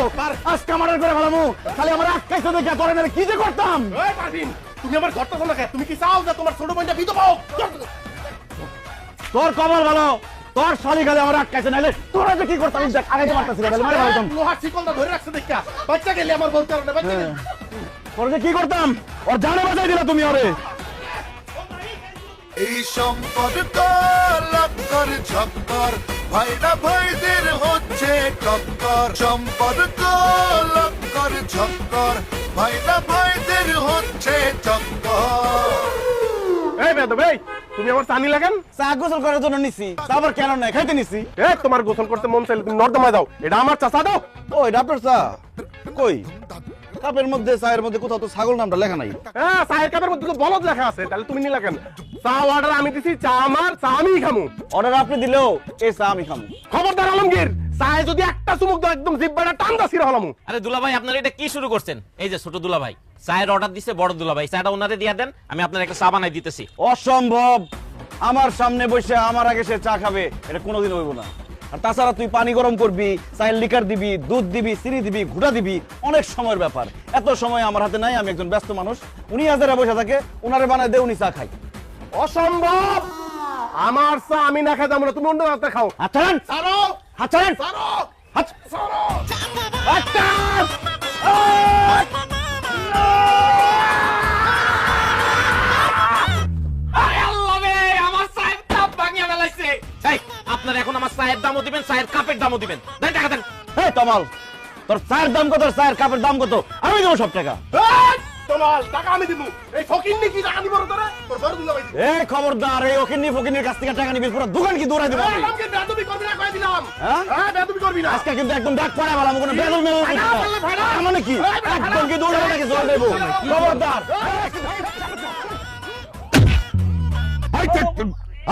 আজকে মারা করে বানাবো। খালি আমার আক্কাইছে দেখে তোরে নাইলে কি যে করতাম। এই পারবিন, তুমি আমার ঘরটা শোনা কে? তুমি কি চাও যে তোমার ছোট বোনটা বিধবা হোক? তোর কবল ভালো, তোর শালি খালি আমার আক্কাইছে, নাইলে তোরা যে কি করতাম দেখ আগাইতে পারতাছিস না, তাহলে মারা ফেলতাম। লোহার শিকলটা ধরে রাখছে দেখা বাচ্চা গেলে আমার বলতে পারো না বাচ্চা গেলে। তোরা যে কি করতাম, ওর জানে বাঁচাই দিলা তুমি ওরে। এই সম্পর্ক লক্কর ঝক্কর, ভাইরা ভাইদের হচ্ছে টক্কর। সম্পর্ক লক্কর ঝক্কর, ভাইরা ভাইদের হচ্ছে টক্কর। এই বেদব, এই তুমি আমার চানি লাগেন? চা গোসল করার জন্য নিছি, আবার কেন নাই খাইতে নিছি। এ তোমার গোসল করতে মন চাইলে তুমি নর্দমায় দাও, এটা আমার চাচা দাও। ও এটা আপনার চা? কই কাপের মধ্যে, চায়ের মধ্যে কোথাও তো ছাগল নামটা লেখা নাই। হ্যাঁ চায়ের কাপের মধ্যে তো বলদ লেখা আছে, তাহলে তুমি নিলা কেন? চা অর্ডার আমি দিছি, চা আমার, চা আমিই খামু। অর্ডার আপনি দিলেও এই চা আমি খামু। খবরদার আলমগীর, চায়ে যদি একটা চুমুক দাও একদম জিব্বাটা টান্দা ছিঁড়া হলামু। আরে দুলাভাই, আপনারা এটা কি শুরু করছেন? এই যে ছোট দুলাভাই চায়ের অর্ডার দিছে, বড় দুলাভাই চাটা ওনারে দিয়ে দেন, আমি আপনার একটা চা বানাই দিতেছি। অসম্ভব, আমার সামনে বসে আমার আগে সে চা খাবে, এটা কোনোদিন হইব না। আর তাছাড়া তুই পানি গরম করবি, চায়ের লিকার দিবি, দুধ দিবি, চিনি দিবি, ঘুটা দিবি, অনেক সময়ের ব্যাপার। এত সময় আমার হাতে নাই, আমি একজন ব্যস্ত মানুষ। উনি হাজারে বসে থাকে, উনারে বানায় দে, উনি চা খাই। অসম্ভব, আমার চা আমি না খাই যাবো না, তুমি অন্য হাতে খাও। হাত ছাড়েন, ছাড়ো হাত ছাড়েন, ছাড়ো হাত ছাড়ো। একটা আরে আল্লাহ রে, আমার চায়ের কাপ ভাঙিয়ে ফেলাইছে। এই আপনারা এখন আমার চায়ের দামও দিবেন, চায়ের কাপের দামও দিবেন। দেন টাকা দেন। এই তমাল, তোর চায়ের দাম কত, চায়ের কাপের দাম কত? আমি দেবো সব টাকা। এই, তোমার টাকা আমি দিব। এই ফকিন্নি কি টাকা দিব তোরে? তোর বড় দুলা ভাই। এই খবরদার, এই ওকিন্নি ফকিন্নির কাছ থেকে টাকা নিবি, পুরো দোকান কি দৌড়াই দেবো আমি। আমাকে বেয়াদবি করবি না কই দিলাম। হ্যাঁ? হ্যাঁ বেয়াদবি করবি না। আজকে কিন্তু একদম ডাক পড়া বলা, কোনো বেদল মেদল করবি না। মানে কি একদম কি দৌড়াবো নাকি জল দেবো? খবরদার।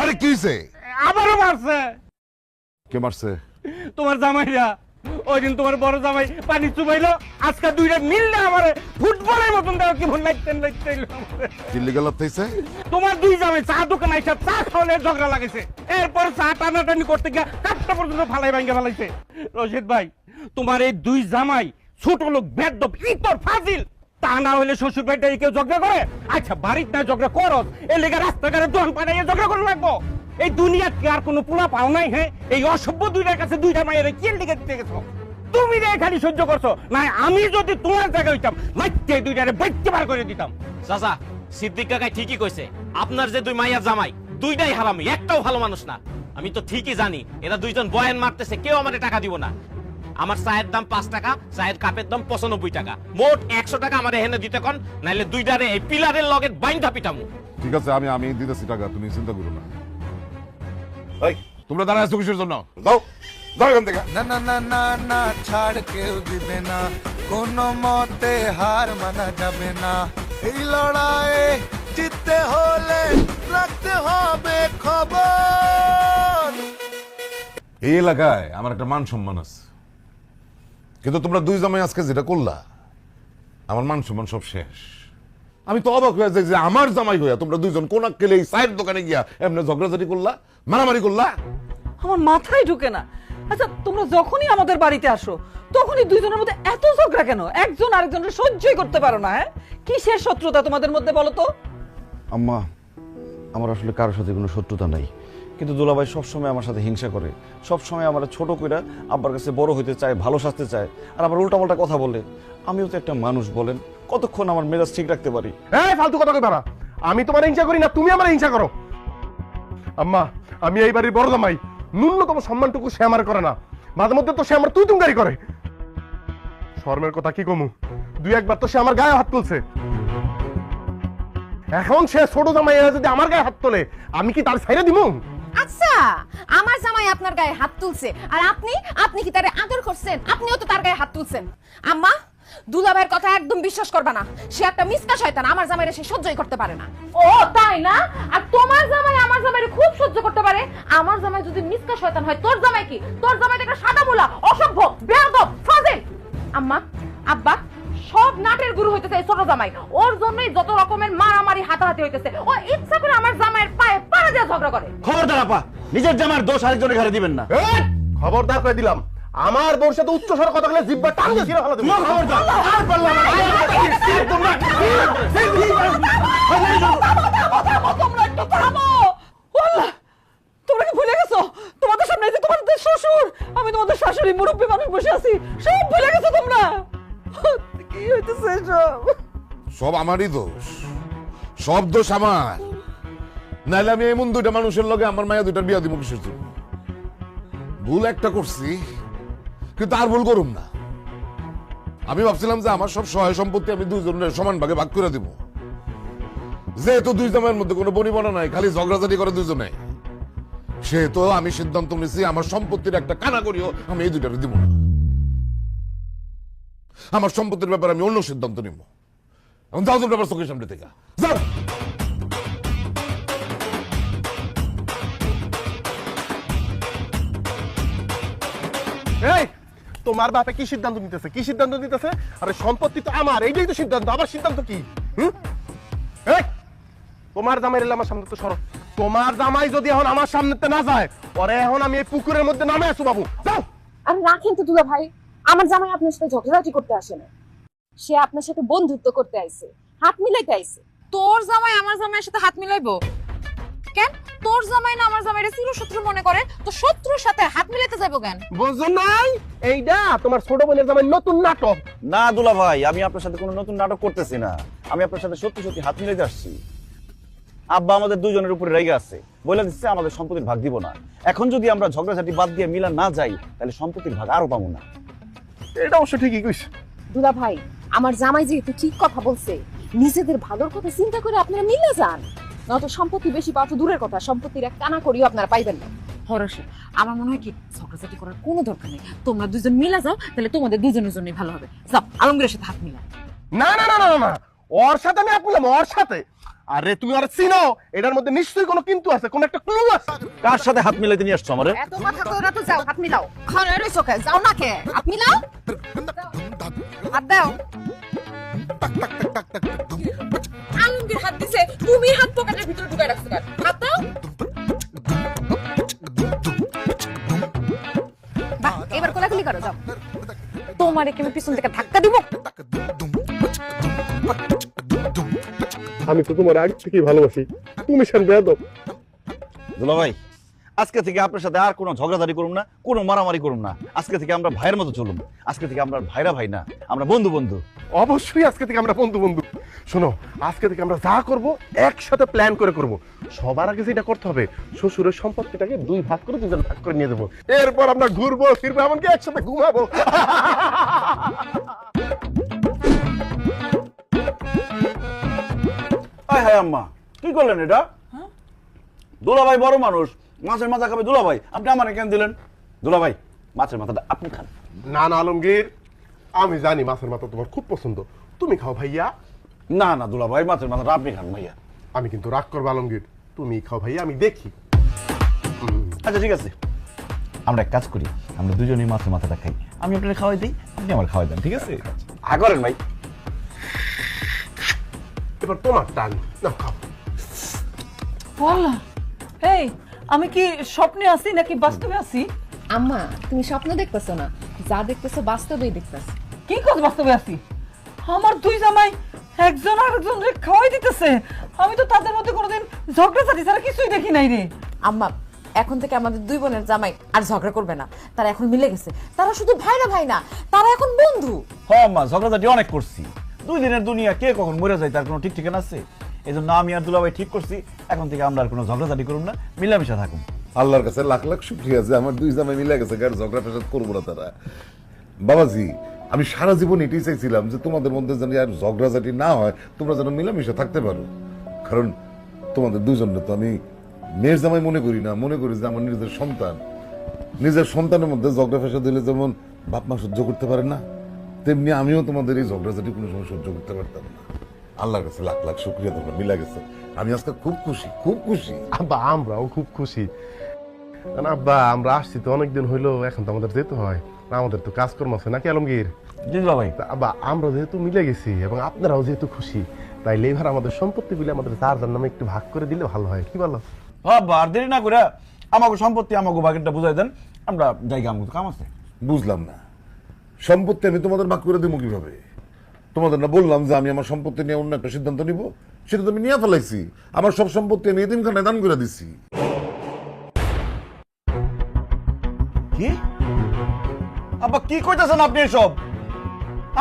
আরে কি হইছে? আবারও মারছে। কে মারছে? তোমার জামাইরা ওই দিন তোমার বড় জামাই পানি চুবাইলো, আজকে দুইটা মিললে আমার ফুটবলের মতন দেওয়া কি ভুল লাগতেন চিল্লি গেল তাইছে? তোমার দুই জামাই চা দোকান আইসা চা খাওয়ালে ঝগড়া লাগেছে, এরপর চা টানাটানি করতে গিয়ে কাপটা পর্যন্ত ফালাই ভাঙ্গে ফেলাইছে। রশিদ ভাই, তোমার এই দুই জামাই ছোট লোক বেদব ইতর ফাজিল, তা না হলে শ্বশুর বাড়িতে কেউ ঝগড়া করে? আচ্ছা বাড়িতে না ঝগড়া করস, এর লেগে রাস্তাঘাটে দোকান পাড়াইয়া ঝগড়া করে লাগবো? এই দুনিয়ার কি আর কোনো পোলা পাও নাই? হ্যাঁ, এই অসভ্য দুইটার কাছে দুইটা মায়ের কি লিখে দিতে গেছো? তুমি রে খালি সহ্য করছো না? আমি যদি তোমার জায়গায় হইতাম লাইতে দুইটারে বাইতে বার করে দিতাম। চাচা, সিদ্দিক কাকা ঠিকই কইছে, আপনার যে দুই মাইয়া জামাই দুইটাই হারামি, একটাও ভালো মানুষ না। আমি তো ঠিকই জানি এরা দুইজন বয়ান মারতেছে, কেউ আমারে টাকা দিব না। আমার চায়ের দাম 5 টাকা, চায়ের কাপের দাম 95 টাকা, মোট 100 টাকা আমার এখানে দিতে কোন, নাইলে দুইটারে এই পিলারের লগে বাইন্ধা পিটামু। ঠিক আছে, আমি দিতেছি টাকা, তুমি চিন্তা করো না। এই তোমরা দাঁড়ায় আছো কিসের জন্য? যাও যাও এখান থেকে। না না না না না, ছাড় কেউ দিবে না, কোনো মতে হার মানা যাবে না। এই লড়াইয়ে জিততে হলে রাখতে হবে খবর। এই এলাকায় আমার একটা মান সম্মান আছে, কিন্তু তোমরা দুই জামাই আজকে যেটা করলা, আমার মান সম্মান সব শেষ। আমি তো অবাক হয়ে যাই যে আমার জামাই হইয়া তোমরা দুইজন কোন আক্কেলে এই চায়ের দোকানে গিয়া এমনি ঝগড়াঝাটি করলা, মারামারি করলা। আমার মাথায় ঢুকে না। আচ্ছা, তোমরা যখনই আমাদের বাড়িতে আসো তখনই দুইজনের মধ্যে এত ঝগড়া কেন? একজন আরেকজনের সহ্যই করতে পারো না? হ্যাঁ, কিসের শত্রুতা তোমাদের মধ্যে বলো তো? আম্মা, আমার আসলে কারোর সাথে কোনো শত্রুতা নাই, কিন্তু দুলাভাই সবসময় আমার সাথে হিংসা করে, সবসময় আমার ছোট কইরা আব্বার কাছে বড় হইতে চায়, ভালো সাজতে চায়, আর আমার উল্টাপাল্টা কথা বলে। আমিও তো একটা মানুষ, বলেন কতক্ষণ আমার মেজাজ ঠিক রাখতে পারি? এই ফালতু কথা কইবা না। আমি তোমার হিংসা করি না, তুমি আমার হিংসা করো। আম্মা, আমি এই বাড়ির বড় জামাই, ন্যূনতম সম্মানটুকু সে আমার করে না। মাঝে মধ্যে তো সে আমার তুই তুঙ্গারি করে। শর্মের কথা কি কমু, দুই একবার তো সে আমার গায়ে হাত তুলছে। এখন সে ছোট জামাই যদি আমার গায়ে হাত তোলে, আমি কি তার ছাইরে দিমু? আচ্ছা, আমার জামাই আপনার গায়ে হাত তুলছে আর আপনি কি তারে আদর করছেন? আপনিও তো তার গায়ে হাত তুলছেন। আম্মা, দুলাভাইয়ের কথা একদম বিশ্বাস করবা না, সে একটা মিসকা শয়তান, আমার জামাইরে সে সহ্যই করতে পারে না। ও তাই না? আর তোমার জামাই আমার জামাইরে খুব সহ্য করতে পারে। আমার জামাই যদি মিসকা শয়তান হয়, তোর জামাই কি? তোর জামাই একটা সাদা মুলা, অসভ্য, বেয়াদব, ফাজিল। আম্মা, আব্বা, সব নাটের গুরু হইতেছে এই ছোট জামাই। ওর জন্যই যত রকমের মারামারি হাতাহাতি হইতেছে। ও ইচ্ছা করে আমার জামাইয়ের পায়ে পাড়া দিয়ে ঝগড়া করে। খবরদার আপা, নিজের জামার দোষ আরেকজনের ঘাড়ে দিবেন না। খবরদার করে দিলাম, আমার বউর সাথে উচ্চ স্বরে কথা বলে জিহ্বা টান দিয়ে ছিঁড়ে ফেলা দেব। খবরদার। আর পারলাম না। তোমরা একটু থামো। আল্লাহ, তোমরা কি ভুলে গেছো তোমাদের সামনে যে তোমাদের শ্বশুর, আমি তোমাদের শাশুড়ি, মুরব্বী মানুষ বসে আছি, সব ভুলে গেছো তোমরা? কি হইতেছে সব? সব আমারই দোষ, সব দোষ আমার। নাহলে আমি এমন দুইটা মানুষের লগে আমার মায়া দুইটার বিয়া দিব কিসের জন্য? ভুল একটা করছি, কিন্তু আর ভুল করুম না। আমি ভাবছিলাম যে আমার সব সহায় সম্পত্তি আমি দুইজনের সমান ভাগে ভাগ করে দিব, যেহেতু দুই জামাইয়ের মধ্যে কোনো বনিবনা নাই, খালি ঝগড়াঝাটি করে দুইজনে, সেহেতু আমি সিদ্ধান্ত নিয়েছি আমার সম্পত্তির একটা কানা করিও আমি এই দুইটারে দিব না। আমার সম্পত্তির ব্যাপারে আমি অন্য সিদ্ধান্ত নিব। যাও তোমরা আমার চোখের সামনে থেকে যাও। এই, তোমার বাপে কি সিদ্ধান্ত নিতেছে? কি সিদ্ধান্ত নিতেছে? আরে সম্পত্তি তো আমার, এইটাই তো সিদ্ধান্ত। আমার সিদ্ধান্ত কি? এই, তোমার জামাই এলে আমার সামনে তো সরো। তোমার জামাই যদি এখন আমার সামনে না যায়, পরে এখন আমি এই পুকুরের মধ্যে নামে আসু বাবু। যাও। আর রাখেন তো দুলা ভাই, আমার জামাই আপনার সাথে ঝগড়াঝাটি করতে আসে না, সে আপনার সাথে বন্ধুত্ব করতে আইছে, হাত মিলাইতে আইছে। তোর জামাই আমার জামাইয়ের সাথে হাত মিলাইবো কেন? তোর জামাই না আমার জামাইরে চিরশত্রু মনে করে, তো শত্রুর সাথে হাত মিলাইতে যাইবো কেন? বুঝছো নাই? এইটা তোমার ছোট বোনের জামাই নতুন নাটক। না দুলাভাই, আমি আপনার সাথে কোনো নতুন নাটক করতেছি না, আমি আপনার সাথে সত্যি সত্যি হাত মিলাইতে আসছি। আব্বা আমাদের দুজনের উপরে রেগে আছে, বলে দিচ্ছে আমাদের সম্পত্তির ভাগ দিব না। এখন যদি আমরা ঝগড়াঝাটি বাদ দিয়ে মিলা না যাই, তাহলে সম্পত্তির ভাগ আরো পাবো না। এটা অবশ্য ঠিকই কইছ দুলা ভাই, আমার জামাই যেহেতু ঠিক কথা বলছে, নিজেদের ভালোর কথা চিন্তা করে আপনারা মিলে যান, নয়তো সম্পত্তি বেশি পাওয়া তো দূরের কথা, সম্পত্তির এক কানা করিও আপনারা পাইবেন না। হরসে আমার মনে হয় কি ঝগড়াঝাটি করার কোনো দরকার নেই, তোমরা দুজন মিলা যাও, তাহলে তোমাদের দুজনের জন্যই ভালো হবে। যাও আলমগীরের সাথে হাত মিলা। না না না না না, ওর সাথে আমি হাত মিলাম, ওর সাথে। আরে তুমি আর চিনো, এটার মধ্যে নিশ্চয়ই কোনো কিন্তু আছে, কোনো একটা ক্লু আছে। কার সাথে হাত মিলাইতে নিয়ে আসছো আমারে? এত কথা কইরা তো যাও, হাত মিলাও। ঘরে রইছো কে? যাও না কে? হাত মিলাও। হাত দাও। আলমগীর হাত দিছে, তুমি হাত পকেটের ভিতরে ঢুকায় রাখছো কেন? হাত দাও। বাহ, এবার কোলাকুলি করো, যাও। তোমার এখানে পিছন থেকে ধাক্কা দিব। আমি তো তোমার আগে থেকেই ভালোবাসি, তুমি শান বেয়াদব। দুলা ভাই, আজকে থেকে আপনার সাথে আর কোনো ঝগড়াঝাড়ি করুম না, কোনো মারামারি করুম না। আজকে থেকে আমরা ভাইয়ের মতো চলুম। আজকে থেকে আমরা ভাইরা ভাই না, আমরা বন্ধু বন্ধু। অবশ্যই আজকে থেকে আমরা বন্ধু বন্ধু। শোনো, আজকে থেকে আমরা যা করব একসাথে প্ল্যান করে করব। সবার আগে যেটা করতে হবে, শ্বশুরের সম্পত্তিটাকে 2 ভাগ করে 2 জন ভাগ করে নিয়ে দেবো। এরপর আমরা ঘুরবো ফিরবো, এমনকি একসাথে ঘুমাবো। হায় হায় আম্মা, কি করলেন এটা? দুলা ভাই বড় মানুষ, মাছের মাথা খাবে দুলা ভাই, আপনি আমার কেন দিলেন? দুলা ভাই, মাছের মাথাটা আপনি খান। না না আলমগীর, আমি জানি মাছের মাথা তোমার খুব পছন্দ, তুমি খাও ভাইয়া। না না দুলা ভাই, মাছের মাথাটা আপনি খান ভাইয়া। আমি কিন্তু রাগ করবো আলমগীর, তুমি খাও ভাইয়া, আমি দেখি। আচ্ছা ঠিক আছে, আমরা এক কাজ করি, আমরা দুজনেই মাছের মাথাটা খাই। আমি আপনার খাওয়াই দিই, আপনি আমার খাওয়াই দেন, ঠিক আছে? হ্যাঁ করেন ভাই। এবার তোমার টান, না খাও। বললা, এই আমি কি স্বপ্নে আছি নাকি বাস্তবে আছি? আম্মা, তুমি স্বপ্ন দেখতেছো না, যা দেখতেছো বাস্তবেই দেখতেছো। কি কাজ বাস্তবে আছি? আমার 2 জামাই একজন আরেকজনকে খাওয়াই দিতেছে। আমি তো তাদের মধ্যে কোনোদিন ঝগড়াঝাটি ছাড়া কিছুই দেখি নাই রে। আম্মা, এখন থেকে আমাদের 2 বোনের জামাই আর ঝগড়া করবে না। তারা এখন মিলে গেছে। তারা শুধু ভাইরা ভাই না, তারা এখন বন্ধু। হ্যাঁ মা, ঝগড়াঝাটি অনেক করছি। 2 দিনের দুনিয়া, কে কখন মরে যায় তার কোনো ঠিক ঠিকানা আছে? এই জন্য আমি আর দুলা ভাই ঠিক করছি, এখন থেকে আমরা আর কোনো ঝগড়াঝাটি করুন না, মিলামিশা থাকুন। আল্লাহর কাছে লাখ লাখ শুকরিয়া যে আমার 2 জামাই মিলে গেছে, কার ঝগড়া ফেসাদ করবো না তারা। বাবাজি, আমি সারা জীবন এটাই চাইছিলাম যে তোমাদের মধ্যে যেন আর ঝগড়াঝাটি না হয়, তোমরা যেন মিলামিশা থাকতে পারো। কারণ তোমাদের 2 জনকে তো আমি মেয়ের জামাই মনে করি না, মনে করি যে আমার নিজের সন্তান। নিজের সন্তানের মধ্যে ঝগড়া ফেসাদ দিলে যেমন বাপ মা সহ্য করতে পারে না, তেমনি আমিও তোমাদের এই ঝগড়াঝাটি কোনো সময় সহ্য করতে পারতাম না। আল্লাহর কাছে লাখ লাখ শুকরিয়া, তোমরা মিলা গেছে। আমি আজকে খুব খুশি, খুব খুশি। আব্বা, আমরাও খুব খুশি। কারণ আব্বা, আমরা আসছি তো অনেকদিন হইলো, এখন তো আমাদের যেতে হয়, আমাদের তো কাজকর্ম আছে নাকি আলমগীর? জি দুলা ভাই। তা আব্বা, আমরা যেহেতু মিলে গেছি এবং আপনারাও যেহেতু খুশি, তাই এবার আমাদের সম্পত্তি গুলি আমাদের যার যার নামে একটু ভাগ করে দিলে ভালো হয়, কি বলো? বাবা, আর দেরি না করে আমাকে সম্পত্তি, আমাকে বাকিটা বুঝাই দেন, আমরা জায়গা আমাকে কাম আছে। বুঝলাম না, সম্পত্তি আমি তোমাদের ভাগ করে দেবো কিভাবে? তোমাদের না বললাম যে আমি আমার সম্পত্তি নিয়ে অন্য একটা সিদ্ধান্ত নিব? সেটা তো আমি নিয়ে ফেলাইছি। আমার সব সম্পত্তি আমি এতিমখানায় দান করে দিচ্ছি। কি আব্বা, কি কইতাছেন আপনি এসব?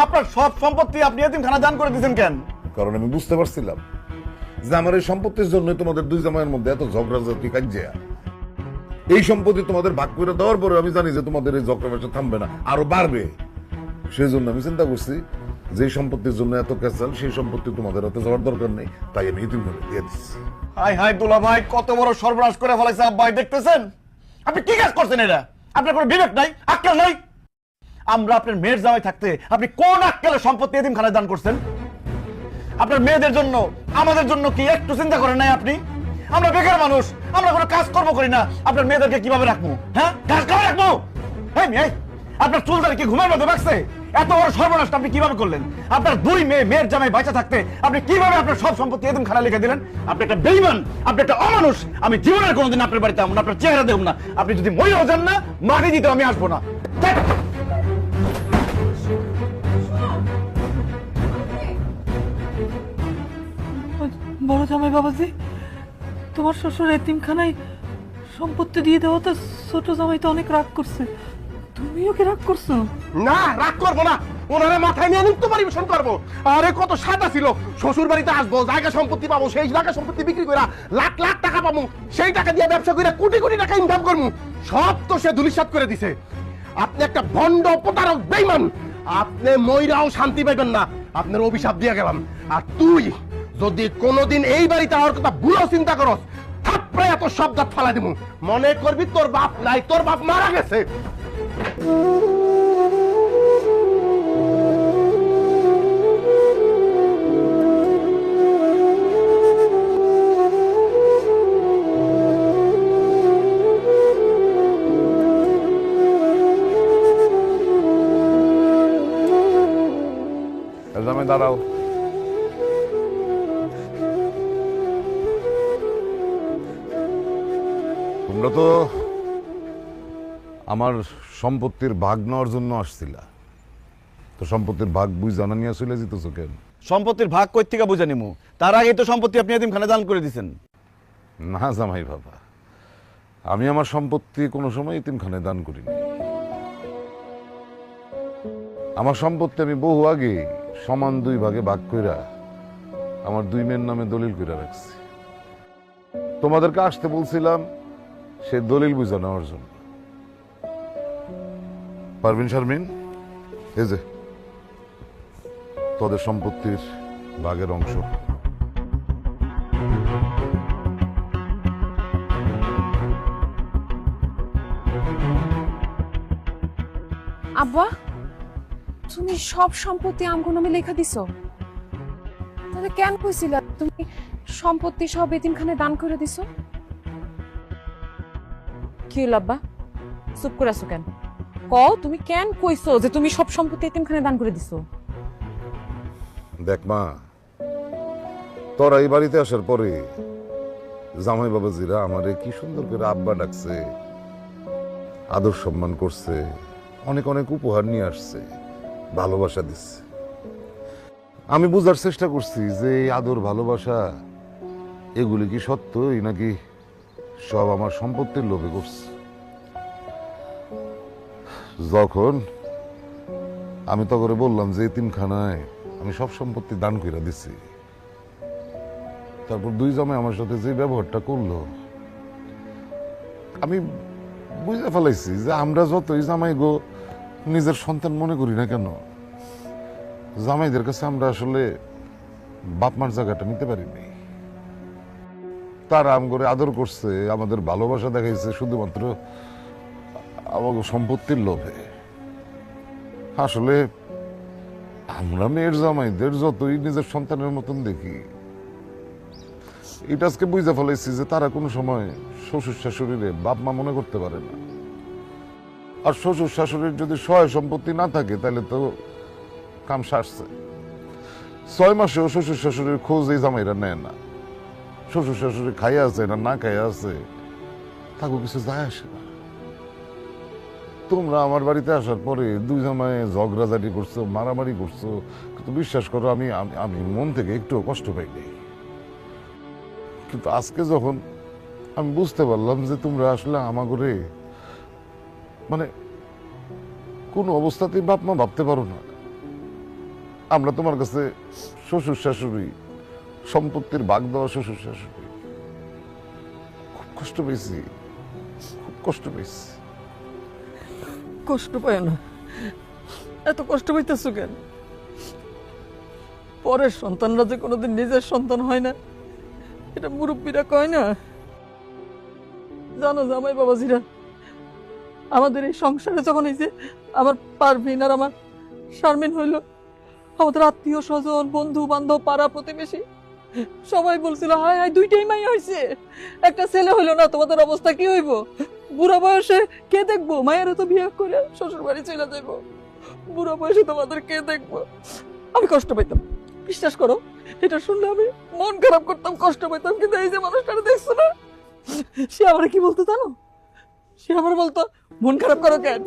আপনার সব সম্পত্তি আপনি এতিমখানা দান করে দিয়েছেন কেন? কারণ আমি বুঝতে পারছিলাম যে আমার এই সম্পত্তির জন্য তোমাদের 2 জামাইয়ের মধ্যে এত ঝগড়াঝাটি কাজিয়া। এই সম্পত্তি তোমাদের ভাগ করে দেওয়ার পরে আমি জানি যে তোমাদের এই ঝগড়া ফেসাদ থামবে না, আরো বাড়বে। সেই জন্য আমি চিন্তা করছি যে সম্পত্তির জন্য এত ক্যাসাল, সেই সম্পত্তি তোমাদের হাতে যাওয়ার দরকার নেই, তাই আমি এতিমখানায় দিয়ে দিচ্ছি। হাই হাই দুলা ভাই, কত বড় সর্বনাশ করে ফেলাইছে আব্বা, দেখতেছেন? আপনি কি কাজ করছেন এটা? আপনার কোনো বিবেক নাই, আক্কেল নাই? আমরা আপনার মেয়ের জামাই থাকতে আপনি কোন আক্কেলে সম্পত্তি এতিমখানায় দান করছেন? আপনার মেয়েদের জন্য, আমাদের জন্য কি একটু চিন্তা করেন নাই আপনি? আমরা বেকার মানুষ, আমরা কোনো কাজ কর্ম করি না, আপনার মেয়েদেরকে কিভাবে রাখবো? হ্যাঁ, কাজ করে রাখবো? আপনার চুলদারি কি ঘুমের মধ্যে রাখছে? এত বড় সর্বনাশটা আপনি কিভাবে করলেন? আপনার 2 মেয়ের জামাই বাঁচা থাকতে আপনি কিভাবে আপনার সব সম্পত্তি এতিমখানায় লিখে দিলেন? আপনি একটা বেঈমান, আপনি একটা অমানুষ। আমি জীবনের কোনোদিন আপনার বাড়িতে আমন, আপনার চেহারা দেখব না। আপনি যদি মরেও যান না, মাটি দিতে আমি আসবো না। বড় জামাই বাবাজি, তোমার শ্বশুর এতিমখানায় সম্পত্তি দিয়ে দেওয়া তো ছোট জামাই তো অনেক রাগ করছে, তুমিও কি রাগ করছো? না, রাগ করবো না, ওনারা মাথায় নিয়ে নৃত্য পরিবেশন করবো। আরে কত সাদা ছিল, শ্বশুর বাড়িতে আসবো, জায়গা সম্পত্তি পাবো, সেই জায়গা সম্পত্তি বিক্রি করে লাখ লাখ টাকা পাবো, সেই টাকা দিয়ে ব্যবসা করে কোটি কোটি টাকা ইনকাম করবো। সব তো সে ধুলিসাৎ করে দিছে। আপনি একটা ভণ্ড, প্রতারক, বেঈমান। আপনি মইরাও শান্তি পাইবেন না, আপনার অভিশাপ দিয়ে গেলাম। আর তুই যদি কোনোদিন এই বাড়িতে আমার কথা ভুলেও চিন্তা করস, থাপড়ে এত শব্দ ফালা দিব, মনে করবি তোর বাপ নাই, তোর বাপ মারা গেছে। জামাই দাঁড়াও। তোমরা তো আমার সম্পত্তির ভাগ নেওয়ার জন্য আসছিলা, তো সম্পত্তির ভাগ বুঝ জানা নিয়ে চলে যেতেছো কেন? সম্পত্তির ভাগ কই থেকে বুঝে নিমু? তার আগে তো সম্পত্তি আপনি এতিমখানে দান করে দিছেন। না জামাই বাবা, আমি আমার সম্পত্তি কোনো সময় এতিমখানে দান করিনি। আমার সম্পত্তি আমি বহু আগে সমান 2 ভাগে ভাগ কইরা আমার 2 মেয়ের নামে দলিল কইরা রাখছি। তোমাদেরকে আসতে বলছিলাম সে দলিল বুঝা নেওয়ার জন্য। পারভিন, শারমিন, এই যে তোদের সম্পত্তির ভাগের অংশ। আব্বা, তুমি সব সম্পত্তি আমগো নামে লেখা দিছো? তাহলে কেন কইছিলা তুমি সম্পত্তি সব এতিমখানে দান করে দিছো? কি হলো আব্বা, চুপ করে আছো কেন? কও তুমি কেন কইছো যে তুমি সব সম্পত্তি এতিমখানে দান করে দিছো? দেখ মা, তোরা এই বাড়িতে আসার পরে জামাই বাবাজিরা আমারে কি সুন্দর করে আব্বা ডাকছে, আদর সম্মান করছে, অনেক অনেক উপহার নিয়ে আসছে, ভালোবাসা দিচ্ছে। আমি বুঝার চেষ্টা করছি যে এই আদর ভালোবাসা এগুলি কি সত্যই নাকি সব আমার সম্পত্তির লোভে করছে। যখন আমি তো করে বললাম যে এতিমখানায় আমি সব সম্পত্তি দান করে দিছি, তারপর 2 জামাই আমার সাথে যে ব্যবহারটা করলো, আমি বুঝে ফেলাইছি যে আমরা যতই জামাই গো নিজের সন্তান মনে করি না কেন, জামাইদের কাছে আমরা আসলে বাপ মার জায়গাটা নিতে পারিনি। তারা আম করে আদর করছে, আমাদের ভালোবাসা দেখাইছে শুধুমাত্র আমাকে সম্পত্তির লোভে। আসলে আমরা মেয়ের জামাইদের যতই নিজের সন্তানের মতন দেখি, এটা আজকে বুঝে ফেলাইছি যে তারা কোনো সময় শ্বশুর শাশুড়িরে বাপ মা মনে করতে পারে না। আর শ্বশুর শাশুড়ির যদি সহায় সম্পত্তি না থাকে তাহলে তো কাম সারছে। 6 মাসেও শ্বশুর শাশুড়ির খোঁজ এই জামাইরা নেয় না। শ্বশুর শাশুড়ি খাইয়া আছে না না খাইয়া আছে তাকে কিছু যায় আসে না। তোমরা আমার বাড়িতে আসার পরে 2 জামাই ঝগড়াঝাটি করছো, মারামারি করছো, কিন্তু বিশ্বাস করো আমি আমি মন থেকে একটু কষ্ট পাইনি। কিন্তু আজকে যখন আমি বুঝতে পারলাম যে তোমরা আসলে আমাগরে মানে কোন অবস্থাতেই বাপ মা ভাবতে পারো না, আমরা তোমার কাছে শ্বশুর শাশুড়ি, সম্পত্তির ভাগ দেওয়া শ্বশুর শাশুড়ি, খুব কষ্ট পেয়েছি, খুব কষ্ট পেয়েছি। কষ্ট পায় না, এত কষ্ট পাইতেছো কেন? পরের সন্তানরা যে কোনোদিন নিজের সন্তান হয় না, এটা মুরব্বীরা কয় না? জানো জামাই বাবাজিরা, আমাদের এই সংসারে যখন এই যে আমার পারভিন আর আমার শারমিন হইল, আমাদের আত্মীয় স্বজন, বন্ধু বান্ধব, পাড়া প্রতিবেশী সবাই বলছিল হায় হায় 2টাই মাই হয়েছে, একটা ছেলে হইলো না, তোমাদের অবস্থা কি হইব? বুড়া বয়সে কে দেখবো? মায়েরও তো বিয়ে করে শ্বশুর বাড়ি চলে যাইবো, বুড়া বয়সে তোমাদের কে দেখবো? আমি কষ্ট পাইতাম, বিশ্বাস করো, এটা শুনলে আমি মন খারাপ করতাম, কষ্ট পাইতাম। কিন্তু এই যে মানুষটা দেখছো না, সে আমার কি বলতো জানো? সে আমার বলতো মন খারাপ করো কেন,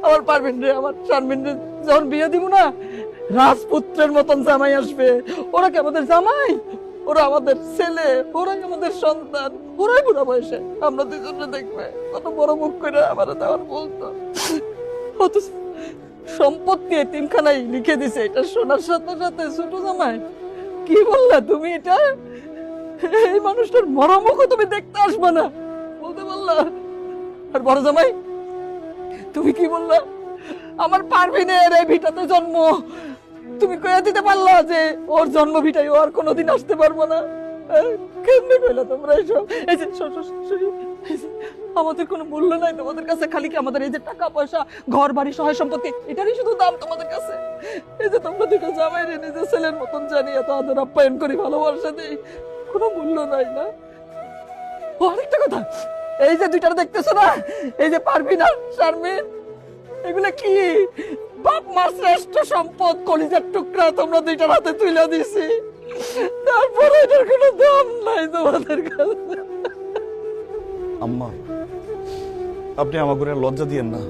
আমার পারবেন রে, আমার শারমিন রে যখন বিয়ে দিব না, রাজপুত্রের মতন জামাই আসবে। ওরা কি আমাদের জামাই? ওরা আমাদের ছেলে, ওরাই আমাদের সন্তান, ওরাই বুড়া বয়সে আমরা 2জনে দেখবে। কত বড় মুখ করে আমার দেওয়ার বলতো। অথচ সম্পত্তি এতিমখানায় লিখে দিছে, এটা শোনার সাথে সাথে ছোট জামাই কি বললা তুমি? এটা এই মানুষটার মরমুখও তুমি দেখতে আসবে না বলতে বললা। আর বড় জামাই তুমি কি বললা? আমার পারভিনের এই ভিটাতে জন্ম, তুমি কইয়া দিতে পারলা যে ওর জন্ম ভিটায় ও আর কোনোদিন আসতে পারবো না? কেমনে কইলা তোমরা এসব? এই যে আমাদের কোনো মূল্য নাই তোমাদের কাছে, খালি কি আমাদের এই যে টাকা পয়সা, ঘর বাড়ি, সহায় সম্পত্তি, এটারই শুধু দাম তোমাদের কাছে? এই যে তোমরা 2টা জামাই রে নিজের ছেলের মতন জানি এত আদর আপ্যায়ন করি, ভালোবাসা দিই, কোনো মূল্য নাই না? ও আরেকটা কথা, এই যে 2টা দেখতেছো না, এই যে পারভিন আর শারমিন, এগুলা কি বাপ মার শ্রেষ্ঠ সম্পদ কলিজার টুকরা তোমরা দুইটার হাতে তুলে দিছি, তারপরে এটার কোনো দাম নাই তোমাদের কাছে। আম্মা, আপনি আমার ঘরে লজ্জা দিয়েন না।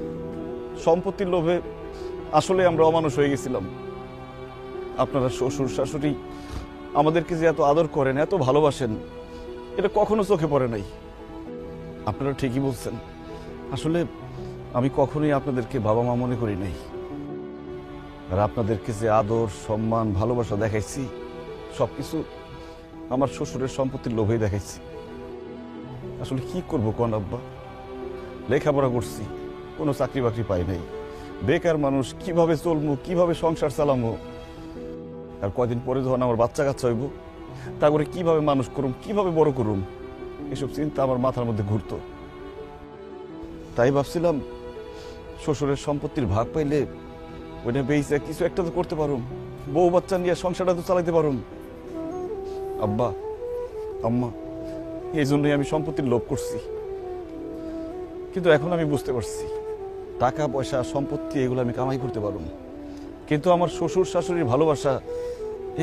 সম্পত্তির লোভে আসলে আমরা অমানুষ হয়ে গেছিলাম। আপনারা শ্বশুর শাশুড়ি আমাদেরকে যে এত আদর করেন, এত ভালোবাসেন, এটা কখনো চোখে পড়ে নাই। আপনারা ঠিকই বলছেন, আসলে আমি কখনোই আপনাদেরকে বাবা মা মনে করি নাই। আর আপনাদেরকে যে আদর সম্মান ভালোবাসা দেখাইছি, সবকিছু আমার শ্বশুরের সম্পত্তির লোভেই দেখাইছি। আসলে কি করবো কোন আব্বা, লেখাপড়া করছি, কোনো চাকরি বাকরি পাই নাই, বেকার মানুষ, কিভাবে চলবো, কিভাবে সংসার চালামো। আর কয়দিন পরে যখন আমার বাচ্চা কাচ্চা হইব, তা করে কিভাবে মানুষ করুম, কিভাবে বড় করুম, এসব চিন্তা আমার মাথার মধ্যে ঘুরতো। তাই ভাবছিলাম শ্বশুরের সম্পত্তির ভাগ পাইলে ওইটা বেঁচে কিছু একটা তো করতে পারুম, বউ বাচ্চা নিয়ে সংসারটা তো চালাইতে পারুম। আব্বা আম্মা, এই জন্যই আমি সম্পত্তির লোভ করছি। কিন্তু এখন আমি বুঝতে পারছি টাকা পয়সা সম্পত্তি এগুলো আমি কামাই করতে পারুম, কিন্তু আমার শ্বশুর শাশুড়ির ভালোবাসা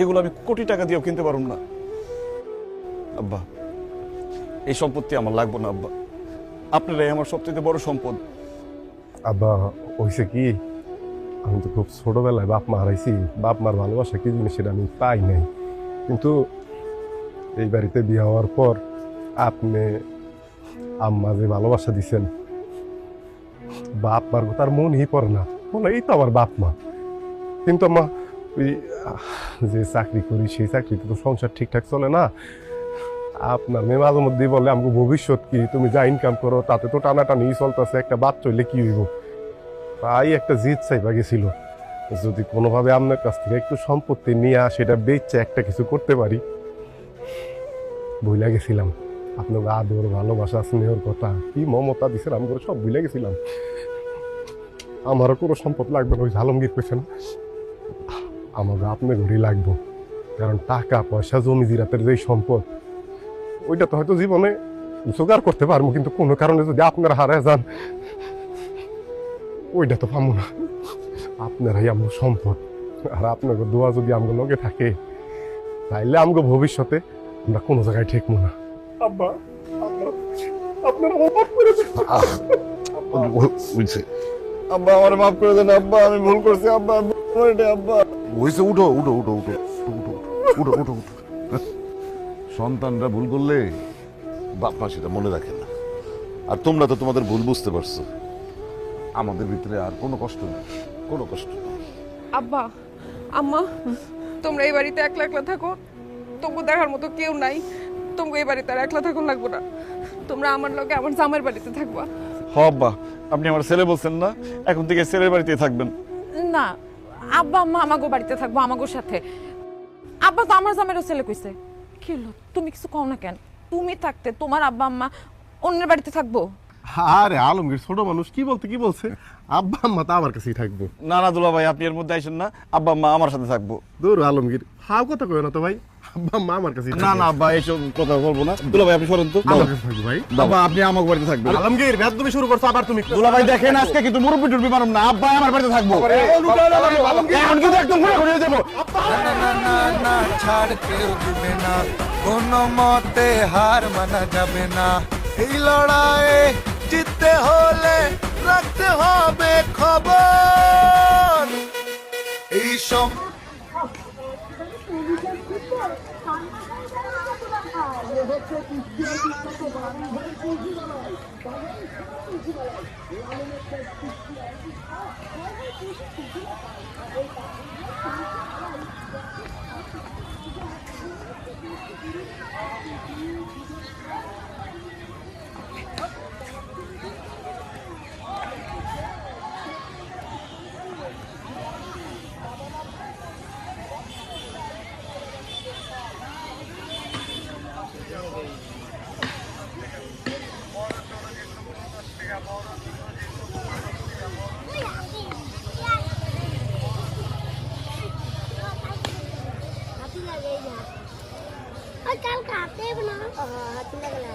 এগুলো আমি কোটি টাকা দিয়েও কিনতে পারুম না। আব্বা, এই সম্পত্তি আমার লাগবে না আব্বা, আপনারাই আমার সবচেয়ে বড় সম্পদ। আব্বা হয়েছে কি, আমি তো খুব ছোটবেলায় বাপ মা হারাইছি। বাপ মার ভালোবাসা কি জিনিস সেটা আমি পাই নাই, কিন্তু এই বাড়িতে বিয়ে হওয়ার পর আপনি আম্মা যে ভালোবাসা দিছেন, বাপ মার কথা আর মনেই পড়ে না, বলে এই তো আমার বাপ মা। কিন্তু মা ওই যে চাকরি করি সেই চাকরিতে তো সংসার ঠিকঠাক চলে না। আপনার মেয়ে মাঝে মধ্যেই বলে আমাকে ভবিষ্যৎ কি, তুমি যা ইনকাম করো তাতে তো টানাটানি চলতেছে, একটা বাচ্চা হইলে কি হইব। তাই একটা জিদ চাইবা গেছিল, যদি কোনোভাবে আপনার কাছ থেকে একটু সম্পত্তি নিয়ে সেটা বেচে একটা কিছু করতে পারি। ভুলে গেছিলাম আপনার আদর ভালোবাসা স্নেহর কথা, কি মমতা দিছেন আমি করে সব ভুলে গেছিলাম। আমারও কোনো সম্পদ লাগবে না, ওই আলমগীর পেছেন আমার আপনার ঘড়ি লাগবো, কারণ টাকা পয়সা জমি জিরাতের যেই সম্পদ ওইটা তো হয়তো জীবনে জোগাড় করতে পারবো, কিন্তু কোনো কারণে যদি আপনারা হারায় যান ওইটা তো পাবো না। আপনারাই আমার সম্পদ, আর আপনাকে দোয়া যদি আমার লগে থাকে তাইলে আমাকে ভবিষ্যতে আমরা কোনো জায়গায় ঠেকবো না। আব্বা আপনারা অবাক করে বুঝছে আব্বা আমার মাফ করে দেন আব্বা, আমি ভুল করছি আব্বা, আব্বা। হয়েছে, উঠো উঠো উঠো উঠো উঠো উঠো উঠো উঠো। সন্তানরা ভুল করলে বাপ মা সেটা মনে রাখে না, আর তোমরা তো তোমাদের ভুল বুঝতে পারছো। আমাদের ভিতরে আর কোনো কষ্ট নেই, কোনো কষ্ট নেই। আব্বা আম্মা, তোমরা এই বাড়িতে একলা একলা থাকো, তবু দেখার মতো কেউ নাই। তোমরা এই বাড়িতে আর একলা থাকুন লাগবো না, তোমরা আমার লগে আমার জামাইয়ের বাড়িতে থাকবা। হ আব্বা, আপনি আমার ছেলে বলছেন না, এখন থেকে ছেলের বাড়িতেই থাকবেন। না আব্বা আম্মা আমাগো বাড়িতে থাকবো, আমাগোর সাথে। আব্বা তো আমার জামাইয়েরও ছেলে কইছে। কি হলো, তুমি কিছু কও না কেন? তুমি থাকতে তোমার আব্বা আম্মা অন্যের বাড়িতে থাকবো? আরে আলমগীর ছোট মানুষ কি বলতে কি বলছে, আব্বা আম্মা তো আমার কাছেই থাকবো। না না দুলা ভাই, আপনি এর মধ্যে আইসেন না, আব্বা আম্মা আমার সাথে থাকবো। দূর আলমগীর, হাও কথা কই না তো ভাই, আব্বা আম্মা আমার কাছেই না না আব্বা, এইসব কথা বলবো না। দুলা ভাই আপনি সরেন তো, আমার কাছে থাকবো ভাই। আব্বা আপনি আমার বাড়িতে থাকবেন। আলমগীর ভেদ তুমি শুরু করছো আবার তুমি। দুলা ভাই দেখেন আজকে কিন্তু মুরব্বি টুরবি মারুম না, আব্বা আমার বাড়িতে থাকবো। এখন কিন্তু একদম ঘুরে ঘুরে যাবো। না না না না ছাড় কেউ দিবে না, কোনো মতে হার মানা যাবে না। এই লড়াইয়ে জিততে হলে রাখতে হবে খবর। এই সব कल खाते बना हाथी लगा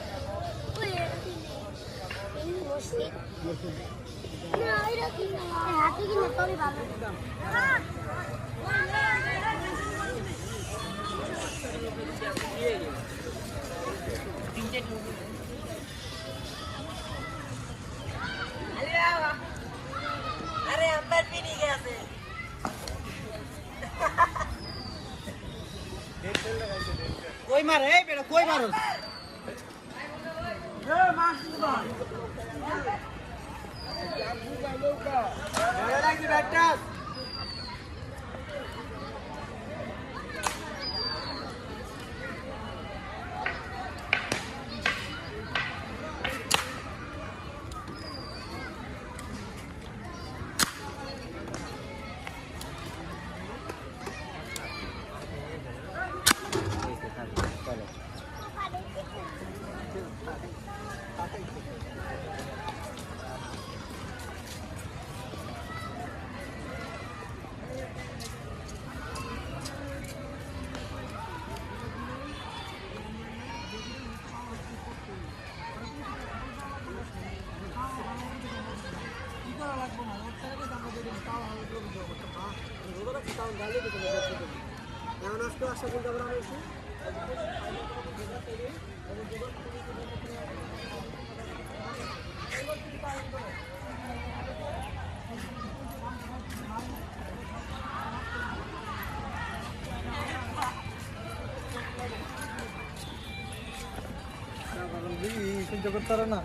না ওইটা কি হাতে কিনে তোরই ভালো আরে আমার পিনি গেছে কই মারে এই বেটা কই মারো সহ্য করতে পারো না